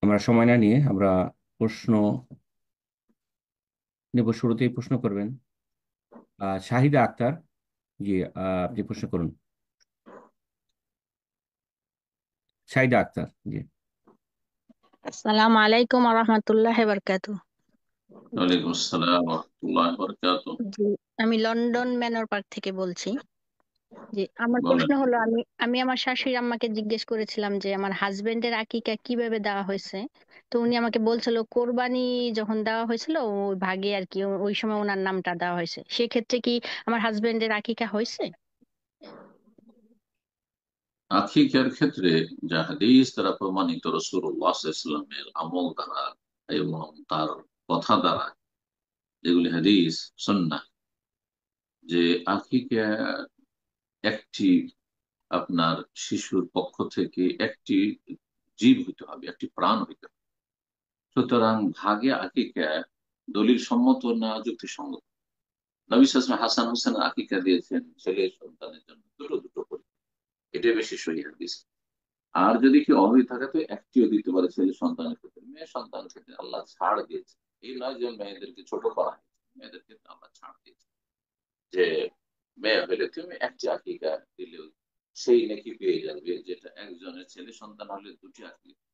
আমরা সময় না নিয়ে আমরা প্রশ্ন নেব। শুরুতেই প্রশ্ন করবেন শাহিদা আক্তার। জি, আপনি প্রশ্ন করুন। শাহিদা আক্তার, জি। আসসালামু আলাইকুম রহমতুল্লাহ বারকাতু। ওয়ালাইকুম আসসালাম ওয়া রাহমাতুল্লাহি ওয়া বারাকাতুহু। জি, আমি লন্ডন ম্যানর পার্ক থেকে বলছি। জি, আমার বলেন। প্রশ্ন হলো, আমি আমি আমার শাশুড়ি আম্মাকে জিজ্ঞেস করেছিলাম যে আমার হাজবেন্ডের আকিকা কিভাবে দেওয়া হয়েছে। তো উনি আমাকে বলছিল কোরবানি যখন দেওয়া হয়েছিল ওই ভাগে আর কি, ওই সময় ওনার নামটা দেওয়া হয়েছে। সেক্ষেত্রে কি আমার হাজবেন্ডের আকিকা হয়েছে? আকিকার ক্ষেত্রে যা হাদিস দ্বারা প্রমাণিত রাসূলুল্লাহ সাল্লাল্লাহু আলাইহি ওয়াসাল্লামের আমল দ্বারা এবং তার কথা দ্বারা, যেগুলি হাদিস সুন্নাহ, যে আকিকা একটি আপনার শিশুর পক্ষ থেকে একটি জীব হইতে হবে, একটি প্রাণ হইতে হবে। সুতরাং ভাগে আকিকা দলিল সম্মত না যুক্তিসঙ্গত। নবী সাল্লাল্লাহু আলাইহি ওয়াসাল্লাম হাসান হোসেনের আকিকা দিয়েছেন ছেলে সন্তানের জন্য দুটো দুটো করে। এটা বেশি সহিহ হাদিস। আর যদি কেউ অবৈধ থাকে তো একটিও দিতে পারে ছেলে সন্তানের ক্ষেত্রে। মেয়ে সন্তানের ক্ষেত্রে আল্লাহ ছাড় দিয়েছে। এই নয় যে মেয়েদেরকে ছোট করা হয়েছে, মেয়েদের ক্ষেত্রে আল্লাহ ছাড় দিয়েছে যে মেয়ে হলে তুমি একটি আকিকা দিলেও সেই নাকি পেয়ে যাবে, যেটা একজনের ছেলে সন্তান হলে দুটি আকিকা।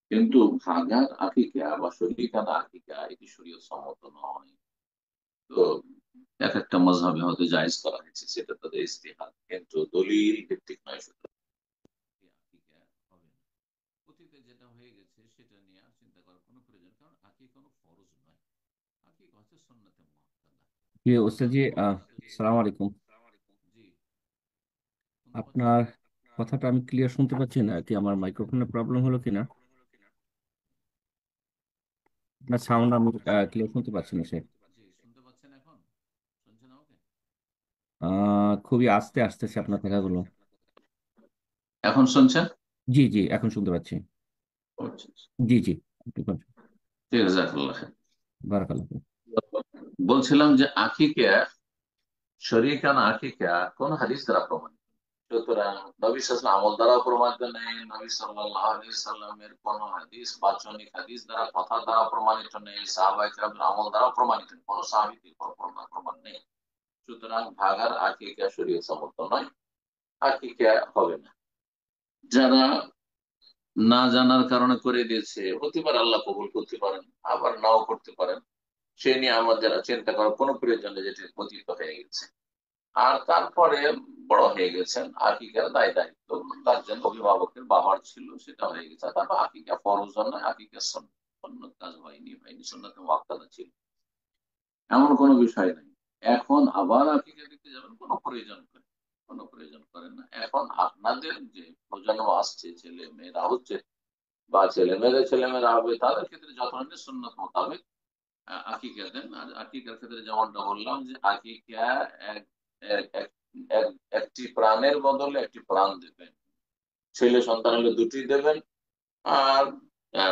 কিন্তু ভাগার আকিকা বা শরীকানা আকিকা এটি শরীয়ত সম্মত নয়। তো এক একটা মাযহাবে হয়তো জায়েজ করা হয়েছে, সেটা তাদের ইজতিহাদ, কিন্তু দলিল ভিত্তিক নয়। আকিকা হবে না। অতীতে যেটা হয়ে গেছে সেটা নিয়ে আর চিন্তা করার কোনো প্রয়োজন, কারণ আকিকা কোনো ফরজ নয়। আকিকা হচ্ছে সুন্নাতে মুআক্কাদা। জি ওস্তাদ জি, সালাম আলাইকুম। জি, শুনতে পাচ্ছেন? আপনার কথাটা আমি ক্লিয়ার শুনতে পাচ্ছি না, কি আমার মাইক্রোফোনের প্রবলেম হলো কিনা? আপনার সাউন্ড আমি ক্লিয়ার শুনতে পাচ্ছি না সে। জি, শুনতে পাচ্ছেন এখন? শুনছেন আমাকে? খুবই আস্তে আসতেছে আপনার কথাগুলো। এখন শুনছেন? জি জি, এখন শুনতে পাচ্ছি। আচ্ছা, জি জি, আপনি বলুন। ঠিক আছে, জাযাকাল্লাহ খাইর। বারাকাল্লাহ। বলছিলাম যে আকিকা, শরীকানা আকিকা কোন হাদিস দ্বারা প্রমাণিত। সুতরাং নবী সাল্লাল্লাহু আলাইহি ওয়াসাল্লাম আমল দ্বারা প্রমাণিত নেই, নবী সাল্লাল্লাহু আলাইহি সাল্লামের কোন হাদিস বাচনিক হাদিস দ্বারা, কথা দ্বারা প্রমাণিত নেই, সাহাবায়ে কেরামের আমল দ্বারা প্রমাণিত নেই, কোন সাহাবীর প্রমাণ নেই। সুতরাং ভাগার আকিকা শরীয়ত সম্মত নয়, আকিকা হবে না। যারা না জানার কারণে করে দিয়েছে, হতে পারে আল্লাহ কবুল করতে পারেন, আবার নাও করতে পারেন। সে নিয়ে আমাদের চিন্তা করার কোনো প্রয়োজন নেই, যেটি পতিত হয়ে গেছে। আর তারপরে বড় হয়ে গেছেন, আকিকার দায় দায়িত্ব গার্জেন অভিভাবকের বাবার ছিল, সেটা হয়ে গেছে। তারপর আকিকা ফরজ নয়, আকিকা সুন্নাত কাজ হয়নি সুন্নাতে মুআক্কাদা ছিল, এমন কোনো বিষয় নেই। এখন আবার আকিকা দিতে যাবেন, কোনো প্রয়োজন করেন না। এখন আপনাদের যে প্রজন্ম আসছে, ছেলে মেয়েরা হচ্ছে বা ছেলে মেয়েরা হবে, তাদের ক্ষেত্রে যত ধরনের সুন্নত মোতাবেক আকিকা দেন। আর আকিকার ক্ষেত্রে যেমনটা বললাম যে আকিকা এক- এক- এক- একটি প্রাণের বদলে একটি প্রাণ দেবেন। ছেলে সন্তান হলে দুটি দেবেন, আর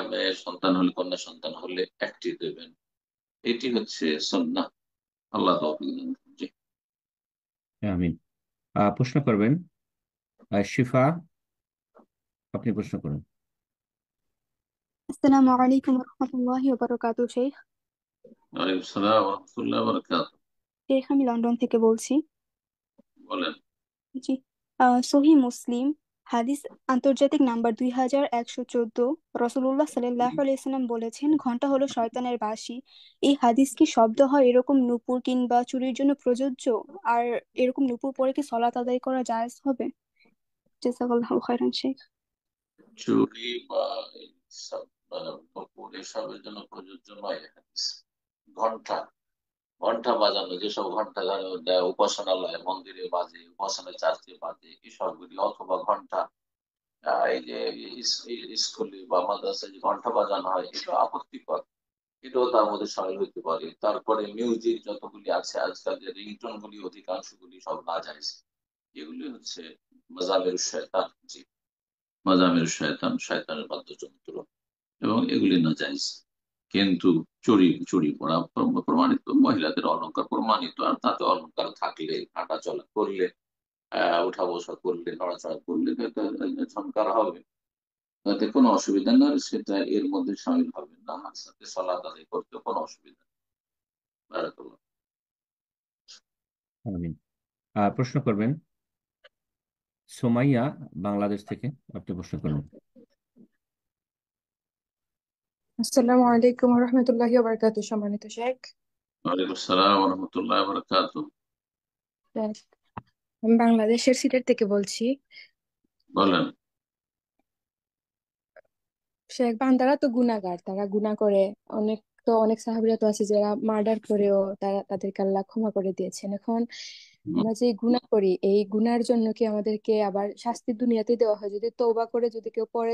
মেয়ে সন্তান হলে, কন্যা সন্তান হলে একটি দেবেন। এটি হচ্ছে সুন্নাহ। আল্লাহ তাআলা। জি। হ্যাঁ, আমিন। প্রশ্ন করবেন শিফা, আপনি প্রশ্ন করুন। আসসালামু আলাইকুম রহমতুল্লাহি ওয়া শেখ। ওয়ালাইকুম আসসালাম ওয়া রাহমাতুল্লাহি ওয়া বারাকাতুহু। শেখ, আমি লন্ডন থেকে বলছি। বলেন। জি। সহিহ মুসলিম হাদিস আন্তর্জাতিক নাম্বার 2114। রাসূলুল্লাহ সাল্লাল্লাহু আলাইহি সাল্লাম বলেছেন, ঘন্টা হলো শয়তানের বাঁশি। এই হাদিস কি শব্দ হয় এরকম নূপুর কিংবা চুরির জন্য প্রযোজ্য? আর এরকম নূপুর পরে কি সলাত আদায় করা জায়েজ হবে? জাযাকাল্লাহু খাইরান শেখ। চুরি বা এইসব নূপুর এসবের জন্য প্রযোজ্য নয় এ হাদিস। ঘন্টা, ঘন্টা বাজানো, যেসব ঘন্টা উপাসনালয় মন্দিরে বাজে, উপাসনা চার্চে বাজে, এসবগুলি, অথবা ঘন্টা এই যে স্কুলে বা মাদ্রাসায় যে ঘন্টা বাজানো হয়, এটা আপত্তিকর। এটাও তার মধ্যে সামিল হতে পারে। তারপরে মিউজিক যতগুলি আছে আজকাল, যে রিংটোন গুলি অধিকাংশগুলি সব নাজায়েজ। এগুলি হচ্ছে মাজামির শয়তান। জি, মাজামির শয়তান, শয়তানের বাদ্যযন্ত্র, এবং এগুলি নাজায়েজ। কিন্তু চুরি চুরি পড়া প্রমাণিত, মহিলাদের অলংকার প্রমাণিত, আর তাতে অলংকার থাকলে, হাঁটা চলা করলে, উঠা বসা করলে, নড়াচড়া করলে ঝংকার হবে। তাতে কোনো অসুবিধা না, সেটা এর মধ্যে শামিল হবে না, আর সাথে সালাত আদায় করতে কোনো অসুবিধা নেই। বারাকাল্লাহ। আমিন। প্রশ্ন করবেন সোমাইয়া, বাংলাদেশ থেকে। আপনি প্রশ্ন করবেন। আসসালামু আলাইকুম রহমতুল্লাহি ওয়া বারাকাতুহু। সম্মানিত শেখ, ওয়ালাইকুম আসসালাম রহমতুল্লাহ বরকাত। শেখ, আমি বাংলাদেশের সিলেট থেকে বলছি। বলেন। শেখ, বান্দারা তো গুনাহগার, তারা গুনাহ করে অনেক। তো অনেক সাহাবীরা তো আছে যারা মার্ডার করেও তাদেরকে আল্লাহ ক্ষমা করে দিয়েছেন। এখন হুম। আমরা যে গুনাহ করি, এই গুনার জন্য কি আমাদেরকে আবার শাস্তি দুনিয়াতেই দেওয়া হয়? যদি তওবা করে যদি কেউ পরে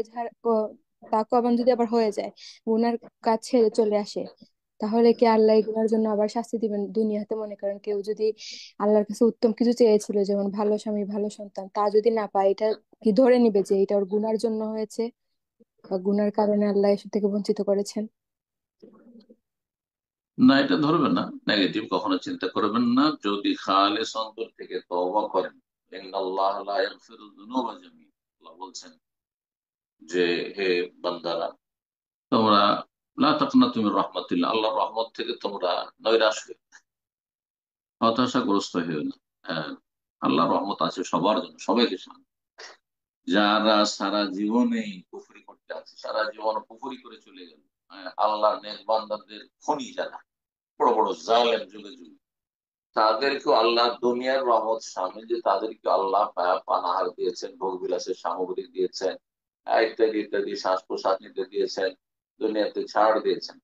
তাকে আবার যদি আবার হয়ে যায়, গুনার কাজ ছেড়ে চলে আসে, তাহলে কি আল্লাহ এই গুনার জন্য আবার শাস্তি দিবেন দুনিয়াতে? মনে করেন কেউ যদি আল্লাহর কাছে উত্তম কিছু চেয়েছিল, যেমন ভালো স্বামী, ভালো সন্তান, তা যদি না পায়, এটা কি ধরে নিবে যে এটা ওর গুনার জন্য হয়েছে বা গুনার কারণে আল্লাহ এসব থেকে বঞ্চিত করেছেন? না, এটা ধরবেন না, নেগেটিভ কখনো চিন্তা করবেন না। যদি খালেস অন্তর থেকে তওবা করেন, ইন্নাল্লাহ লা ইয়াগফিরু যুনুবা জামিআ, আল্লাহ বলছেন যে হে বান্দারা, তোমরা লা তাকনাতু মির রাহমাতিল্লাহ, আল্লাহর রহমত থেকে তোমরা নৈরাশ হয়ে, হতাশাগ্রস্ত হয়েও না। হ্যাঁ, আল্লাহর রহমত আছে সবার জন্য, সবাইকে সামনে। যারা সারা জীবনেই কুফরি করতে আছে, সারা জীবন কুফরি করে চলে গেল, আল্লাহ নেক বান্দাদের খনি যারা বড় বড় জালেম যুগে যুগে, তাদেরকে আল্লাহ দুনিয়ার রহমত সামিল যে তাদেরকে আল্লাহ পানাহার দিয়েছেন, ভোগ বিলাসের সামগ্রী দিয়েছেন, ইত্যাদি ইত্যাদি, শ্বাস প্রশ্বাস নিতে দিয়েছেন, দুনিয়াতে ছাড় দিয়েছেন।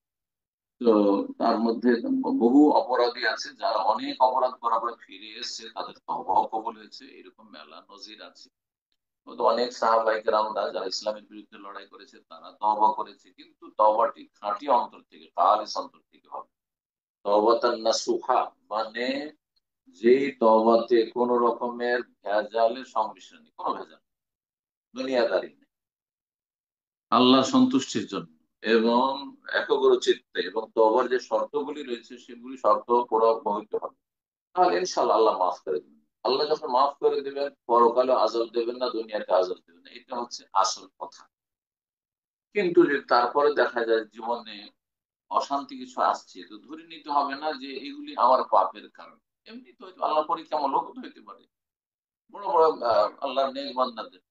তো তার মধ্যে বহু অপরাধী আছে যারা অনেক অপরাধ করার পরে ফিরে এসেছে, তাদের তওবাও কবুল হয়েছে, এরকম মেলা নজির আছে। তো অনেক সাহাবায়ে কেরামরা যারা ইসলামের বিরুদ্ধে লড়াই করেছে তারা তওবা করেছে, কিন্তু তওবাটি খাঁটি অন্তর থেকে, খালিস অন্তর থেকে হবে। তওবাতান নাসুহা মানে যেই তওবাতে কোন রকমের ভেজালের সংমিশ্রণ নেই, কোনো ভেজাল, দুনিয়াদারি নেই, আল্লাহর সন্তুষ্টির জন্য এবং একগ্র চিত্তে, এবং তওবার যে শর্তগুলি রয়েছে সেগুলি শর্ত পুরো হইতে হবে, তাহলে ইনশাআল্লাহ আল্লাহ মাফ করে দেবেন। আল্লাহ যখন মাফ করে দেবেন, পরকালে আযাব দেবেন না, দুনিয়াতে আযাব দেবেন না, এটা হচ্ছে আসল কথা। কিন্তু যে তারপরে দেখা যায় জীবনে অশান্তি কিছু আসছে, তো ধরে নিতে হবে না যে এগুলি আমার পাপের কারণ। এমনি তো হয়তো আল্লাহ পরীক্ষামূলক তো হইতে পারে। বড় বড় আল্লাহর নেক বান্দাদের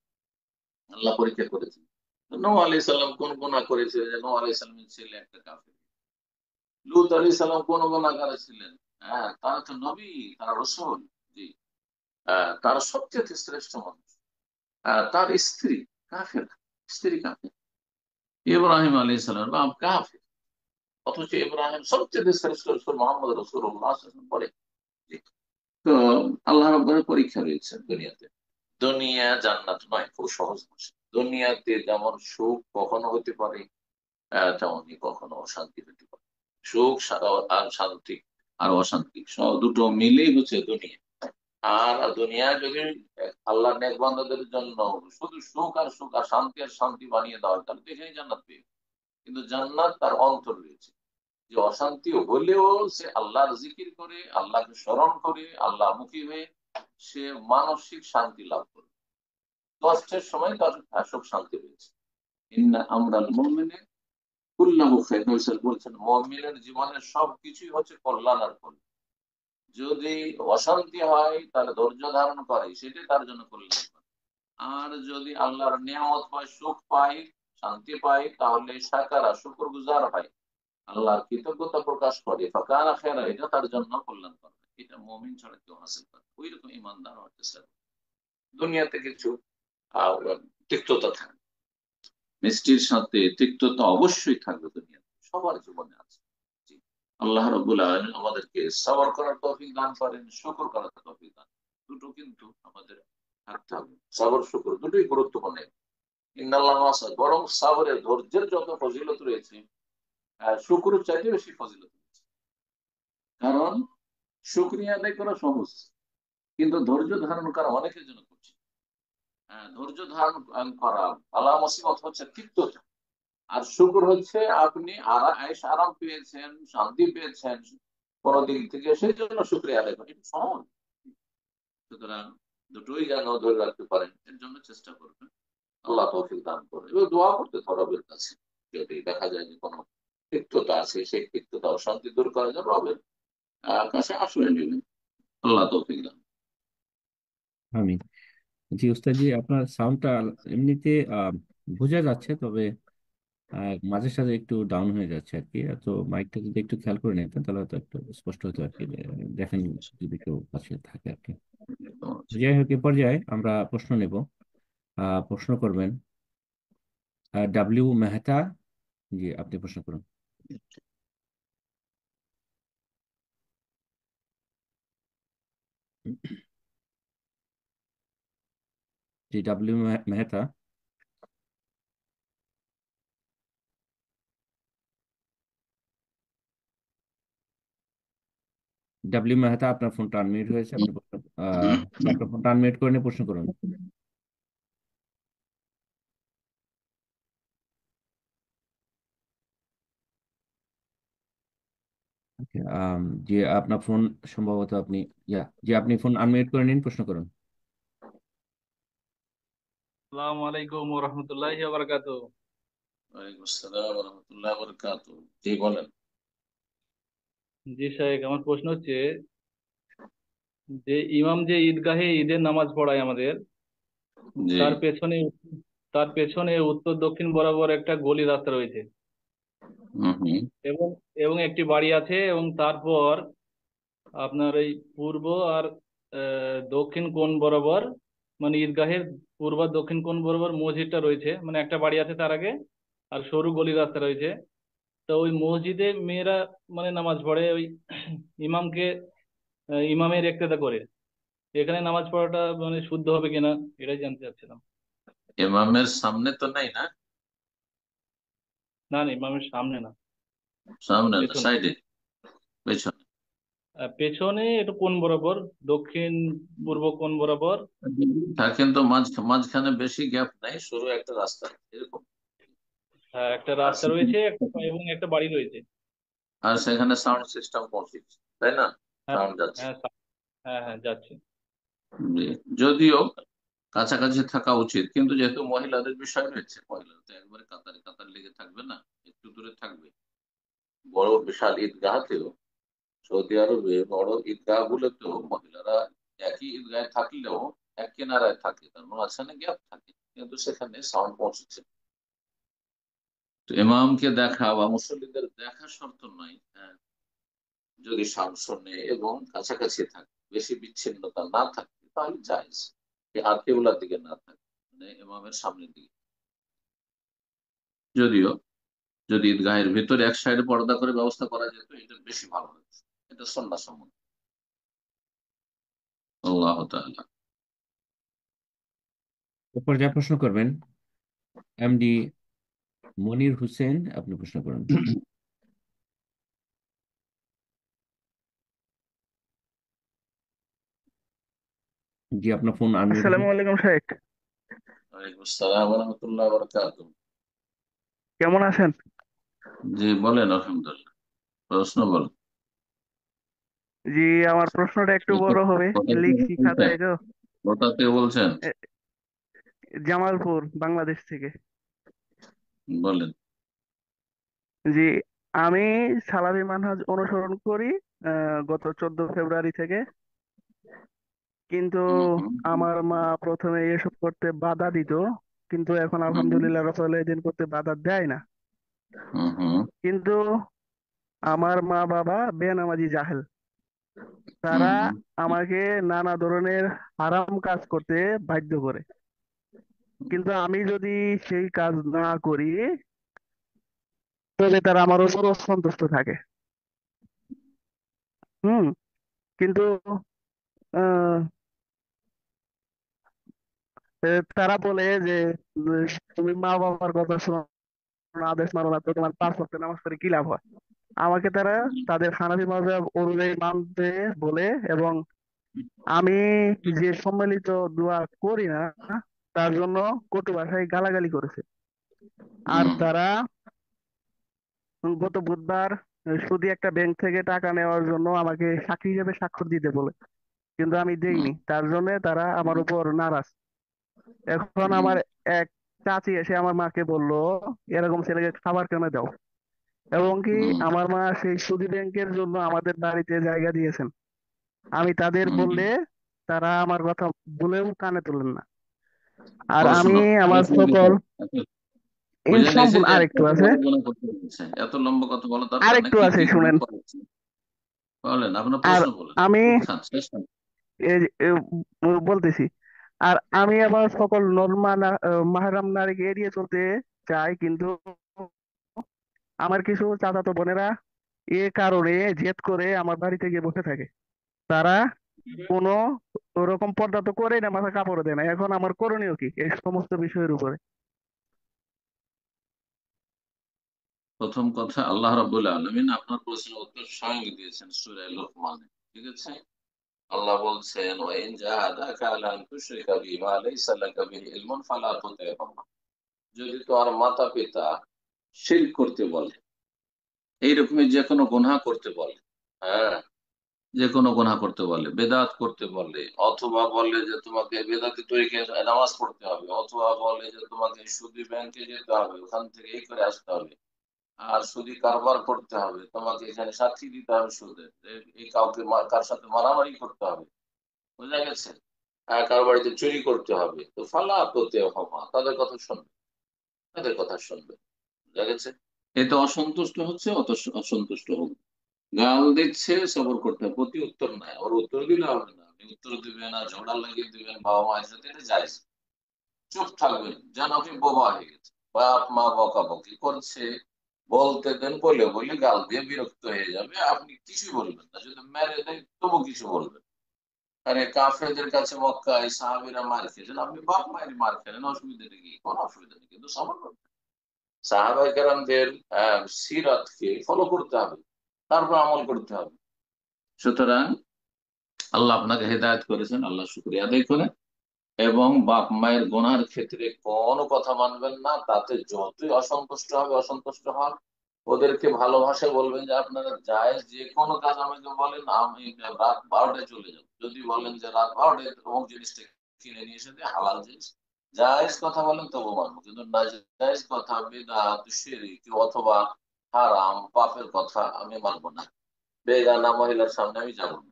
আল্লাহ পরীক্ষা করেছেন। নূহ আলাইহিস সালাম কোন গুনাহ করেছিল, যে নূহ আলাইহিস সালামের ছেলে একটা কাফের। লূত আলাইহিস সালাম কোন গুনাহগার ছিলেন? হ্যাঁ, তারা তো নবী, তারা রাসূল। জি। তারা সবচেয়ে শ্রেষ্ঠ মানুষ। তার স্ত্রী কাফের, স্ত্রী কাফের। ইব্রাহিম আলাইহিস সালামের বাপ কাফের, অথচ ইব্রাহিম সবচেয়ে শ্রেষ্ঠ রসুল মোহাম্মদ রাসূলুল্লাহ সাল্লাল্লাহু আলাইহি ওয়াসাল্লাম বলে। জি। তো আল্লাহ রাব্বুল পরীক্ষা রয়েছে দুনিয়াতে। দুনিয়া জান্নাত নয়, খুব সহজ ভাষা। দুনিয়াতে যেমন সুখ কখনো হতে পারে, তেমনি কখনো অশান্তি হতে পারে। সুখ আর শান্তি আর অশান্তি দুটো মিলেই হচ্ছে দুনিয়া। আর দুনিয়া যদি আল্লাহ নেক বান্দাদের জন্য শুধু সুখ আর সুখ আর শান্তি আর শান্তি বানিয়ে দেওয়া হয়, তাহলে তো এখানে জান্নাত পেয়ে। কিন্তু জান্নাত তার অন্তর রয়েছে, যে অশান্তি হলেও সে আল্লাহর জিকির করে, আল্লাহকে স্মরণ করে, আল্লাহ মুখী হয়ে সে মানসিক শান্তি লাভ করে। কষ্টের সময় তার সুখ শান্তি রয়েছে। ইন্না আমরাল মুমিনে কুল্লাহু খাইর, নবী সাল্লাল্লাহু আলাইহি ওয়াসাল্লাম বলছেন মুমিনের জীবনের সবকিছুই হচ্ছে কল্যাণ আর কল্যাণ। যদি অশান্তি হয় তাহলে ধৈর্য ধারণ করে, সেটাই তার জন্য কল্যাণ। আর যদি আল্লাহর নিয়ামত পায়, সুখ পায়, শান্তি পায়, তাহলে সাকারা শুকর গুজার হয়, আল্লাহর কৃতজ্ঞতা প্রকাশ করে, ফাকানা খায়রা, এটা তার জন্য কল্যাণ করে। এটা মুমিন ছাড়া কেউ হাসিল করে। ওই রকম ইমানদার হওয়ার চেষ্টা করে। দুনিয়াতে কিছু আহ, তিক্ততা থাকে, মিষ্টির সাথে তিক্ততা অবশ্যই থাকবে, দুনিয়াতে সবার জীবনে আছে। জি। আল্লাহ রাব্বুল আলামিন আমাদেরকে সবর করার তৌফিক দান করেন, শুকর করার তৌফিক দান। দুটো কিন্তু আমাদের থাকতে হবে, সবর শুকর দুটোই গুরুত্বপূর্ণ। ইন্নাল্লাহ মাসাল, বরং সাবরের, ধৈর্যের যত ফজিলত রয়েছে, শুকরের চাইতে বেশি ফজিলত রয়েছে। কারণ শুকরিয়া আদায় করা সহজ, কিন্তু ধৈর্য ধারণ করা অনেকের জন্য কঠিন। ধৈর্য ধারণ করা, আল্লাহ মুসিবত হচ্ছে তিক্ততা, আর শুকর হচ্ছে আপনি আরাম পেয়েছেন, শান্তি পেয়েছেন কোনো দিক থেকে, সেই জন্য শুকরিয়া আদায় করেন, এটা সহজ। সুতরাং দুটোই যেন ধরে রাখতে পারেন, এর জন্য চেষ্টা করবেন। আল্লাহ তৌফিক দান করে। এবার দোয়া করতে থাকো রবের কাছে, যদি দেখা যায় যে কোনো তিক্ততা আছে সেই তিক্ততা অশান্তি দূর করার জন্য রবের কাছে আশ্রয় নেবেন। আল্লাহ তৌফিক দান। আমি জি উস্তাদ জি, আপনার সাউন্ডটা এমনিতে বোঝা যাচ্ছে, তবে মাঝে সাঝে একটু ডাউন হয়ে যাচ্ছে আর কি। তো মাইকটা যদি একটু খেয়াল করে নিতেন তাহলে হয়তো একটু স্পষ্ট হতো আর কি। দেখেন যদি কেউ পাশে থাকে আর কি। যাই হোক, এ পর্যায়ে আমরা প্রশ্ন নেব। প্রশ্ন করবেন ডাব্লিউ মেহতা। জি, আপনি প্রশ্ন করুন। জি, ডাব্লিউ মেহতা। ডাব্লিউ মেহতা, আপনার ফোনটা আনমিউট হয়েছে, আপনি আপনার ফোনটা আনমিউট করে নিয়ে প্রশ্ন করুন। Okay, জি, আপনার ফোন সম্ভবত আপনি জি, আপনি ফোন আনমিউট করে নিন, প্রশ্ন করুন। আসসালামু আলাইকুম ওয়া রাহমাতুল্লাহি ওয়া বারাকাতুহু। ওয়ালাইকুম আসসালাম ওয়া রাহমাতুল্লাহি ওয়া বারাকাতুহু। জি বলেন। জি শাইখ, আমার প্রশ্ন হচ্ছে যে ইমাম যে ঈদগাহে ঈদের নামাজ পড়ায় আমাদের, জি। তার পেছনে তার পেছনে উত্তর দক্ষিণ বরাবর একটা গলি রাস্তা রয়েছে, হুম হুম এবং এবং একটি বাড়ি আছে, এবং তারপর আপনার এই পূর্ব আর দক্ষিণ কোণ বরাবর, মানে ঈদগাহের পূর্ব আর দক্ষিণ কোণ বরাবর মসজিদটা রয়েছে, মানে একটা বাড়ি আছে তার আগে, আর সরু গলি রাস্তা রয়েছে। তো ওই মসজিদে মেয়েরা মানে নামাজ পড়ে ওই ইমামকে ইমামের ইক্তেদা করে। এখানে নামাজ পড়াটা মানে শুদ্ধ হবে কিনা, এটাই জানতে চাচ্ছিলাম। ইমামের সামনে তো নেই না? না না, ইমামের সামনে না, সামনে না, পেছনে। সাইডে, পেছনে। পেছনে একটু কোণ বরাবর, দক্ষিণ পূর্ব কোণ বরাবর। হ্যাঁ, কিন্তু মাঝখানে বেশি গ্যাপ নাই, সরু একটা রাস্তা এরকম। হ্যাঁ, একটা আর রাস্তা রয়েছে, এবং একটা বাড়ি রয়েছে। আর সেখানে সাউন্ড সিস্টেম পৌঁছেছে, তাই না? হ্যাঁ সাউন্ড যাচ্ছে। হ্যাঁ হ্যাঁ হ্যাঁ, যাচ্ছে। জি। যদিও কাছাকাছি থাকা উচিত, কিন্তু যেহেতু মহিলাদের বিষয় রয়েছে, মহিলারা তো একবারে কাতারে কাতার লেগে থাকবে না, একটু দূরে থাকবে। বড় বিশাল ঈদগাহতেও, সৌদি আরবে বড় ঈদগাহ গুলোতেও মহিলারা একই ঈদগাহে থাকলেও এক কিনারায় থাকে, তার মাঝখানে গ্যাপ থাকে, কিন্তু সেখানে সাউন্ড পৌঁছেছে। তো ইমামকে দেখা বা মুসল্লিদের দেখা শর্ত নয়, হ্যাঁ, যদি সাউন্ড শোনে এবং কাছাকাছি থাকে, বেশি বিচ্ছিন্নতা না থাকে, তাহলে জায়েজ। আর কেবলার দিকে না থাকে, মানে ইমামের সামনের দিকে। যদিও যদি ঈদগাহের ভিতরে এক সাইডে পর্দা করে ব্যবস্থা করা যেত, এটা বেশি ভালো হতো। এটা সন্ন্যাস সম্মত। আল্লাহ তাআলা। এ পর্যায়ে প্রশ্ন করবেন এমডি মনির হোসেন, আপনি প্রশ্ন করুন। জি, আপনার ফোন আনমিউট আসসালামু হয়েছে। আলাইকুম শেখ। ওয়ালাইকুম আসসালাম ওয়া রাহমাতুল্লাহি ওয়া বারাকাতুহু। কেমন আছেন? জি বলেন, আলহামদুলিল্লাহ। প্রশ্ন বলেন। জি, আমার প্রশ্নটা একটু বড় হবে, কোথা থেকে লিখছি বলছেন? খাতায় তো। কোথা থেকে বলছেন? এ, জামালপুর, বাংলাদেশ থেকে। বলেন। জি, আমি সালাফি মানহাজ অনুসরণ করি গত 14 ফেব্রুয়ারি থেকে। কিন্তু হুম হুম আমার মা প্রথমে এসব করতে বাধা দিত, কিন্তু এখন হুম আলহামদুলিল্লাহ রসুল এদিন করতে বাধা দেয় না। হুম হুম কিন্তু আমার মা বাবা বেনামাজি জাহেল, হুম তারা হুম আমাকে নানা ধরনের হারাম কাজ করতে বাধ্য করে। কিন্তু আমি যদি সেই কাজ না করি, তবে তারা আমার উপর অসন্তুষ্ট থাকে। হুম। কিন্তু আহ, তারা বলে যে উম, তুমি মা বাবার কথা শোনো না, আদেশ মানো না, তো তোমার 5 ওয়াক্ত নামাজ পড়ে কি লাভ হয়? আমাকে তারা তাদের হানাফি মাযহাব অনুযায়ী মানতে বলে, এবং আমি যে সম্মিলিত দোয়া করি না তার জন্য কটু ভাষায় গালাগালি করেছে। আর হুম তারা গত বুধবার সুদী একটা ব্যাংক থেকে টাকা নেওয়ার জন্য আমাকে সাক্ষী হিসেবে স্বাক্ষর দিতে বলে, কিন্তু আমি হুম দেইনি। তার জন্য তারা আমার উপর নারাজ। এখন হুম আমার এক চাচি এসে আমার মাকে বলল, এরকম ছেলেকে খাবার কেন দাও? এবং কি হুম আমার মা সেই সুদী ব্যাংকের জন্য আমাদের বাড়িতে জায়গা দিয়েছেন। আমি তাদের হুম বললে হুম। তারা আমার কথা ভুলেও কানে তোলেন না। আর ও আমি শোনো, আমার বুঝে গেছে, সকল এই বুঝে নিয়েছে সম্পূর্ণ যে আরেকটু কত আছে, বড় গুনাহ করতে বলছে। এত লম্বা কথা বলা দরকার না, আরেকটু কি আছে কি গুনাহ শুনেন। করেছে বলেন, আপনার আর প্রশ্ন বলেন, আমি খান শেষ খান। বলতেছি, আর আমি আবার সকল মাহরাম নারীকে এড়িয়ে চলতে চাই, কিন্তু আমার কিছু চাচাতো বোনেরা এ কারণে জেদ করে আমার বাড়িতে গিয়ে বসে থাকে। তারা কোনো ওরকম পর্দা তো করে না, মাথা কাপড় দেয় না। এখন আমার করণীয় কি এই সমস্ত বিষয়ের উপরে? প্রথম কথা, আল্লাহ রাব্বুল আলামিন আপনার প্রশ্নের উত্তর স্বয়ং দিয়েছেন সূরা লোকমানে। ঠিক আছে, আল্লাহ বলছেন, ওয়াইন জাহাদাকা আলা আন তুশরিকা বিমা লাইসা লাকা বিহি ইলমুন ফালা তুতি'হুমা। যদি তোমার মাতা পিতা শিরক করতে বলে, এইরকমই যে কোনো গুনাহ করতে বলে, হ্যাঁ, যে কোনো গুনাহ করতে বলে, বেদাত করতে বলে, অথবা বলে যে তোমাকে বেদাতি তরিকে নামাজ পড়তে হবে, অথবা বলে যে তোমাকে সুদী ব্যাংকে যেতে হবে, ওখান থেকে এই করে আসতে হবে, আর সুদী কারবার করতে হবে, তোমাকে এখানে সাক্ষী দিতে হবে সুদের, এই কাউকে কার সাথে মারামারি করতে হবে, বুঝা গেছে, কার বাড়িতে চুরি করতে হবে, তো ফালা তোতে হমা, তাদের কথা শুনবে, তাদের কথা শুনবে, বুঝা গেছে। এতে অসন্তুষ্ট হচ্ছে, অত অসন্তুষ্ট হোক, গাল দিচ্ছে সবর করতে হবে, প্রতি উত্তর নাই, ওর উত্তর দিলে হবে না, আপনি উত্তর দিবেন আর ঝগড়া লাগিয়ে দিবেন বাবা মায়ের সাথে, এটা যায়। চুপ থাকবেন যেন আপনি বোবা হয়ে গেছে, বাপ মা বকাবকি করছে, বলতে দেন, বলে বলে গাল দিয়ে বিরক্ত হয়ে যাবে, আপনি কিছু বলবেন না, যদি মেরে দেয় তবু কিছু বলবেন। আরে কাফেরদের কাছে মক্কায় সাহাবীরা মার খেয়েছেন, আপনি বাপ মায়ের মার খেলেন, অসুবিধাটা কি? কোনো অসুবিধা নেই, কিন্তু সবর করবেন। সাহাবায়ে কেরামদের সিরাতকে ফলো করতে হবে, তারপর আমল করতে হবে। সুতরাং আল্লাহ আপনাকে হেদায়েত করেছেন, আল্লাহ শুকরিয়া আদায় করেন। এবং বাপ মায়ের গোনার ক্ষেত্রে কোনো কথা মানবেন না, তাতে যতই অসন্তুষ্ট হবে অসন্তুষ্ট হন, ওদেরকে ভালোভাষায় বলবেন যে আপনারা জায়েজ যে কোনো কাজ আমাকে বলেন, আমি রাত 12টায় চলে যাব, যদি বলেন যে রাত 12টায় অমুক জিনিসটা কিনে নিয়ে এসে দিয়ে হালাল জিনিস, জায়েজ কথা বলেন তবু মানবো, কিন্তু না জায়েজ কথা, বিদআত, শিরক অথবা হারাম পাপের কথা আমি মানবো না। বেগানা মহিলার সামনে আমি যাবো না।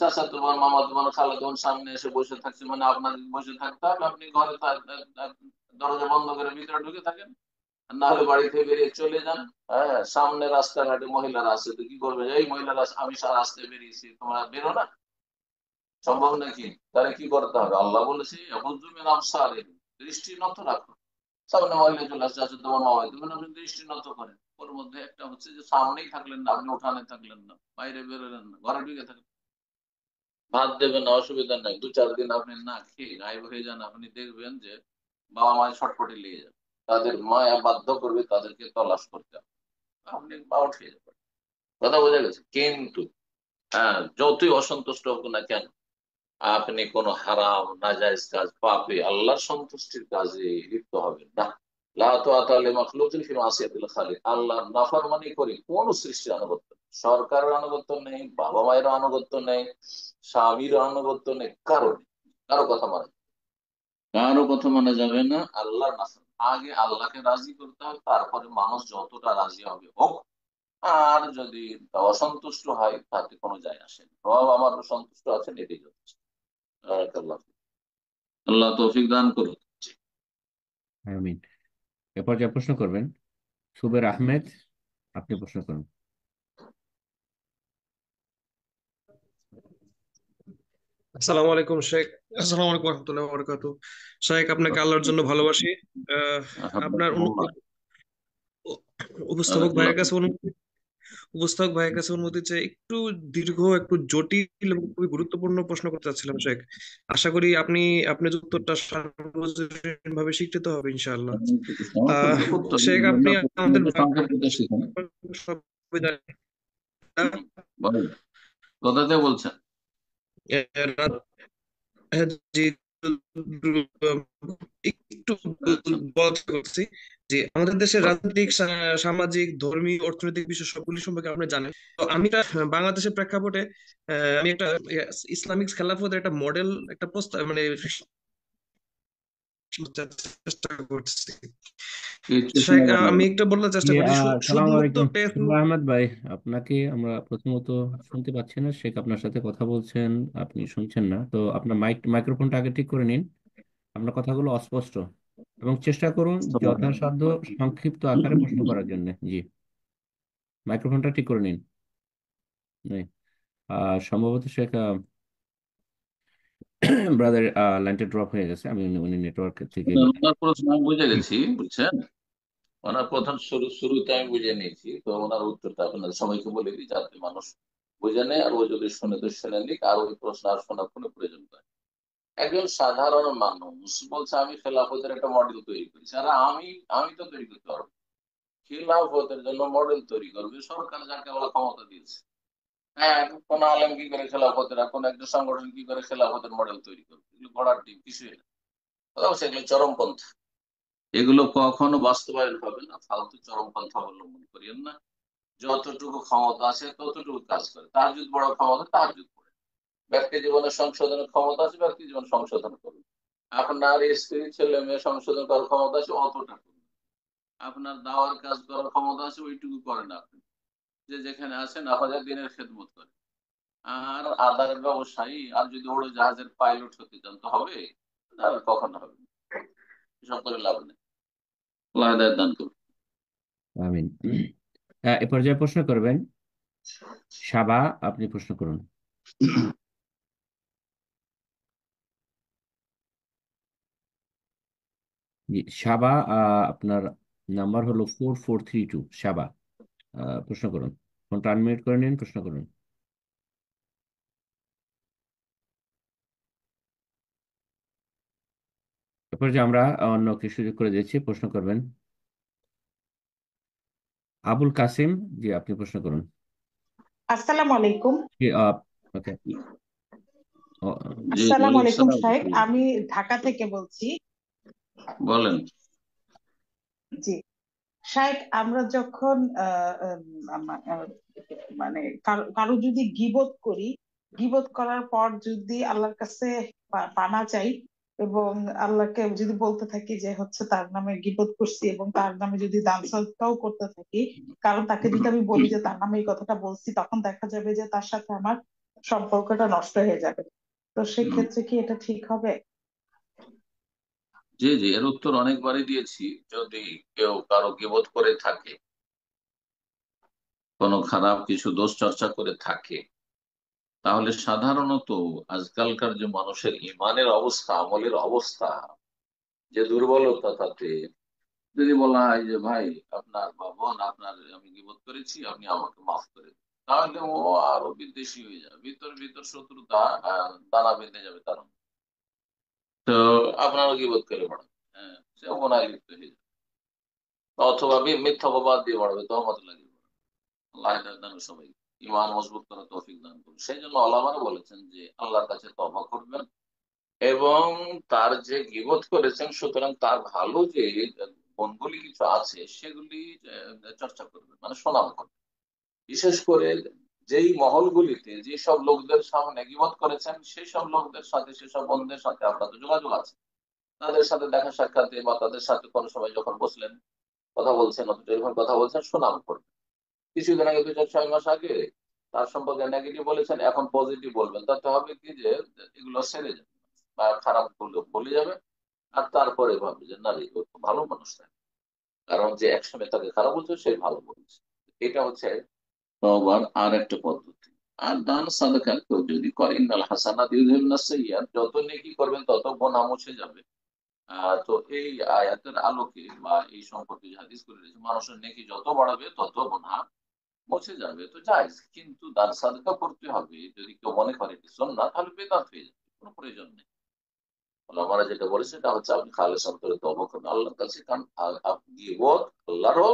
চাচা তোমার, মামা তোমার, খালা তোমার সামনে এসে বসে থাকছে মানে আপনার বসে থাকতে হবে, আপনি ঘরে দরজা বন্ধ করে ভিতরে ঢুকে থাকেন, না হলে বাড়ি থেকে বেরিয়ে চলে যান। হ্যাঁ, সামনে রাস্তাঘাটে মহিলারা আছে, তো কি করবে? এই মহিলারা, আমি রাস্তায় বেরিয়েছি, তোমরা বেরো না, সম্ভব নাকি? তাহলে কি করতে হবে? আল্লাহ বলেছে, দৃষ্টি নত রাখো। সামনে মহিলা চলে আসছে, আছে তোমার মামা, তুমি আপনি দৃষ্টি নত করেন। ওর মধ্যে একটা হচ্ছে যে সামনেই থাকলেন না, আপনি উঠানে থাকলেন না, বাইরে বেরোলেন না, ঘরে ঢুকে থাকলেন, ভাত দেবেন না, অসুবিধা নাই, 2-4 দিন আপনি না খেয়ে গায়েব হয়ে যান, আপনি দেখবেন যে বাবা মায়ের ছটপটে লেগে যাবে, তাদের মায়া বাধ্য করবে তাদেরকে তলাশ করতে হবে, আপনি আউট হয়ে যাবেন। কথা বোঝা গেছে? কিন্তু হ্যাঁ, যতই অসন্তুষ্ট হোক না কেন, আপনি কোনো হারাম নাজায়েজ কাজ, পাপে আল্লাহর সন্তুষ্টির কাজে লিপ্ত হবেন না। লা তাআতা লিমাখলুকিন ফি মাসিয়াতিল খালিক। আল্লাহর নাফরমানি করে কোন সৃষ্টির আনুগত্য নেই, সরকারের আনুগত্য নেই, বাবা মায়ের আনুগত্য নেই, স্বামীর আনুগত্য নেই, কারো কথা মানে, কারো কথা মানা যাবে না। আল্লাহর নাফরমানি, আগে আল্লাহকে রাজি করতে হবে, তারপরে মানুষ যতটা রাজি হবে হোক। আর যদি অসন্তুষ্ট হয় তাতে কোনো যায় আসে না, সব আমার সন্তুষ্ট আছেন, এটাই যথেষ্ট। বারাকাল্লাহ। আল্লাহ তৌফিক দান করুন। আমিন। এরপর যা প্রশ্ন করবেন সুবের আহমেদ, আপনি প্রশ্ন করুন। আসসালামু আলাইকুম শেখ। আসসালামু আলাইকুম রহমতুল্লাহ বরকাতু। শেখ, আপনাকে আল্লাহর জন্য ভালোবাসি। আহ, আপনার উপস্থাপক ভাইয়ের কাছে অনুমতি চেয়ে একটু দীর্ঘ, একটু জটিল এবং খুবই গুরুত্বপূর্ণ প্রশ্ন করতে চাচ্ছিলাম শেখ। আশা করি আপনি আপনার যে উত্তরটা সার্বজনীন ভাবে স্বীকৃত হবে ইনশাআল্লাহ। সমস্যা আহ নেই, উত্তর শেখ, দিন, আপনি আমাদের সংক্ষেপে শিখুন। বলেন, কোথাতে বলছেন? হ্যাঁ, জি, একটু বলতে করছি যে আমাদের দেশের রাজনৈতিক, সামাজিক, ধর্মীয়, অর্থনৈতিক বিষয় সবগুলি সম্পর্কে আপনি জানেন। তো আমি একটা বাংলাদেশের প্রেক্ষাপটে আমি একটা ইসলামিক খেলাফতের একটা মডেল, একটা প্রস্তাব মানে বোঝার চেষ্টা করছি। কিছু শাইখ, শোনা গেল আমি না। একটু বলার চেষ্টা করি, সালাম সুদমুক্ত আলাইকুম টেস্ট। শুভ আহমেদ ভাই, আপনাকে আমরা প্রথমত শুনতে পাচ্ছি না। শেখ আপনার সাথে কথা বলছেন, আপনি শুনছেন না। তো আপনার মাইক্রোফোনটা আগে ঠিক করে নিন। আপনার কথাগুলো অস্পষ্ট, এবং চেষ্টা করুন যথাসাধ্য সংক্ষিপ্ত আকারে প্রশ্ন করার জন্য। জি, মাইক্রোফোনটা ঠিক করে নিন। জি। সম্ভবত শেখ ব্রাদার লাইনটা ড্রপ হয়ে গেছে। আমি উনি নেটওয়ার্ক থেকে ওনার প্রশ্ন আমি বুঝে জি। গেছি, বুঝছেন। ওনার প্রথম শুরুতে আমি বুঝে নিয়েছি, তো ওনার উত্তরটা আপনাদের সবাইকে বলে দিই যাতে মানুষ বুঝে নেয়, আর ও যদি শুনে তো শুনে নিক, আর ওই প্রশ্ন আর শোনার কোনো প্রয়োজন নেই। একজন সাধারণ মানুষ বলছে আমি খেলাফতের একটা মডেল তৈরি করেছি, আর আমি তো তৈরি করতে পারবো। খেলাফতের জন্য মডেল তৈরি করবে সরকার, যাকে বলা ক্ষমতা দিয়েছে। হ্যাঁ, কোন আলেম কি করে খেলাফতের, আর কোন একটা সংগঠন কি করে খেলাফতের মডেল তৈরি করবে? এগুলো গড়ার টিম কিছুই না, সেগুলো চরমপন্থা। এগুলো কখনো বাস্তবায়ন হবে না, ফালতু চরমপন্থা অবলম্বন করিয়েন না। যতটুকু ক্ষমতা আছে ততটুকু কাজ করে, তার যদি বড় ক্ষমতা তার যদি করে। ব্যক্তি জীবনের সংশোধনের ক্ষমতা আছে, ব্যক্তি জীবন সংশোধন করবে। আপনার স্ত্রী ছেলে মেয়ে সংশোধন করার ক্ষমতা আছে, অতটা করবে। আপনার দাওয়ার কাজ করার ক্ষমতা আছে, ওইটুকু করেন আপনি। যে যেখানে আছেন আপনাদের দিনের খেদমত করে। আর আদারের ব্যবসায়ী আর যদি উড়োজাহাজের পাইলট হতে চান তো হবে, আর কখনো হবে না। এসব করে লাভ নেই। আল্লাহ হেদায়েত দান করুন। আমিন। এ পর্যায়ে প্রশ্ন করবেন সাবা, আপনি প্রশ্ন করুন। জি, সাবা, আপনার নাম্বার হলো 4432। সাবা, প্রশ্ন করুন। ফোনটা আনমিউট করে নিন, প্রশ্ন করুন। এরপর যে আমরা অন্যকে সুযোগ করে দিচ্ছি, প্রশ্ন করবেন আবুল কাসিম। জি, আপনি প্রশ্ন করুন। আসসালামু আলাইকুম। জি, ওকে। জি, আসসালামু ওয়ালাইকুম আলাইকুম সালাম। শাহেখ, আমি ঢাকা থেকে বলছি। বলেন। জি শাহেখ, আমরা যখন মানে কারো যদি গীবত করি, গীবত করার পর যদি আল্লাহর কাছে পানা চাই এবং আল্লাহকে যদি বলতে থাকি যে হচ্ছে তার নামে গীবত করছি, এবং তার নামে যদি দান সদকাও করতে থাকি, কারণ তাকে যদি আমি বলি যে তার নামে এই কথাটা বলছি, তখন দেখা যাবে যে তার সাথে আমার সম্পর্কটা নষ্ট হয়ে যাবে। তো সেক্ষেত্রে কি এটা ঠিক হবে? জি জি, এর উত্তর অনেকবারই দিয়েছি। যদি কেউ কারো গীবত করে থাকে, কোনো খারাপ কিছু দোষ চর্চা করে থাকে, তাহলে সাধারণত আজকালকার যে মানুষের ইমানের অবস্থা, আমলের অবস্থা, যে দুর্বলতা, তাতে যদি বলা হয় যে ভাই আপনার বা বোন আপনার আমি গীবত করেছি, আপনি আমাকে মাফ করে দিন, তাহলে ও আরো বিদ্বেষী হয়ে যাবে, ভিতর ভিতর শত্রুতা দানা বেঁধে যাবে তার মধ্যে। তো আপনারও গীবত করে বাড়াবে, হ্যাঁ, সে গুনাহে লিপ্ত হয়ে যাবে, অথবা মিথ্যা অপবাদ দিয়ে বাড়াবে, তহমত লাগিয়ে বাড়াবে। আল্লাহ হেদায়েত দান করুন সবাইকে, ইমান মজবুত করার তৌফিক দান করুন। সেই জন্য ওলামারা বলেছেন যে আল্লাহর কাছে তওবা করবেন, এবং তার যে গীবত করেছেন সুতরাং তার ভালো যে গুণগুলি কিছু আছে সেগুলি চর্চা করবেন, মানে সুনাম করবেন। বিশেষ করে যেই মহলগুলিতে যেসব লোকদের সামনে গীবত করেছেন, সেই সব লোকদের সাথে, সেসব বন্ধুদের সাথে আপনাদের যোগাযোগ আছে, তাদের সাথে দেখা সাক্ষাতে বা তাদের সাথে কোনো সময় যখন বসলেন, কথা বলছেন অথবা টেলিফোন কথা বলছেন, সুনাম করবেন। কিছুদিন আগে, 2-4-6 মাস আগে তার সম্পর্কে নেগেটিভ বলেছেন, এখন পজিটিভ বলবেন। তাতে হবে কি যে এগুলো সেরে যাবে, বা খারাপ বললে ভুলে যাবে, আর তারপরে ভাববে যে না রে, ও তো ভালো মানুষ না, কারণ যে একসময় তাকে খারাপ বলছে সেই ভালো বলছে। এটা হচ্ছে তওবার আর একটা পদ্ধতি। আর দান সাদাকা কেউ যদি করে, ইন্নাল হাসানাত ইউযহিবুন সাইয়্যাত, যত নেকি করবেন তত গুনাহ মুছে যাবে। তো এই আয়াতের আলোকে বা এই সম্পর্কে যে হাদিস করে রয়েছে, মানুষের নেকি যত বাড়াবে তত গুনাহ মুছে যাবে, তো জায়েজ। কিন্তু দান সাদকা করতে হবে, যদি কেউ মনে করে এটি সুন্নাত, তাহলে বেদাত হয়ে যাবে, কোনো প্রয়োজন নেই। ওলামারা যেটা বলেছে সেটা হচ্ছে আপনি খালেস অন্তরে তওবা করবেন আল্লাহর কাছে, কারণ গীবত আল্লাহরও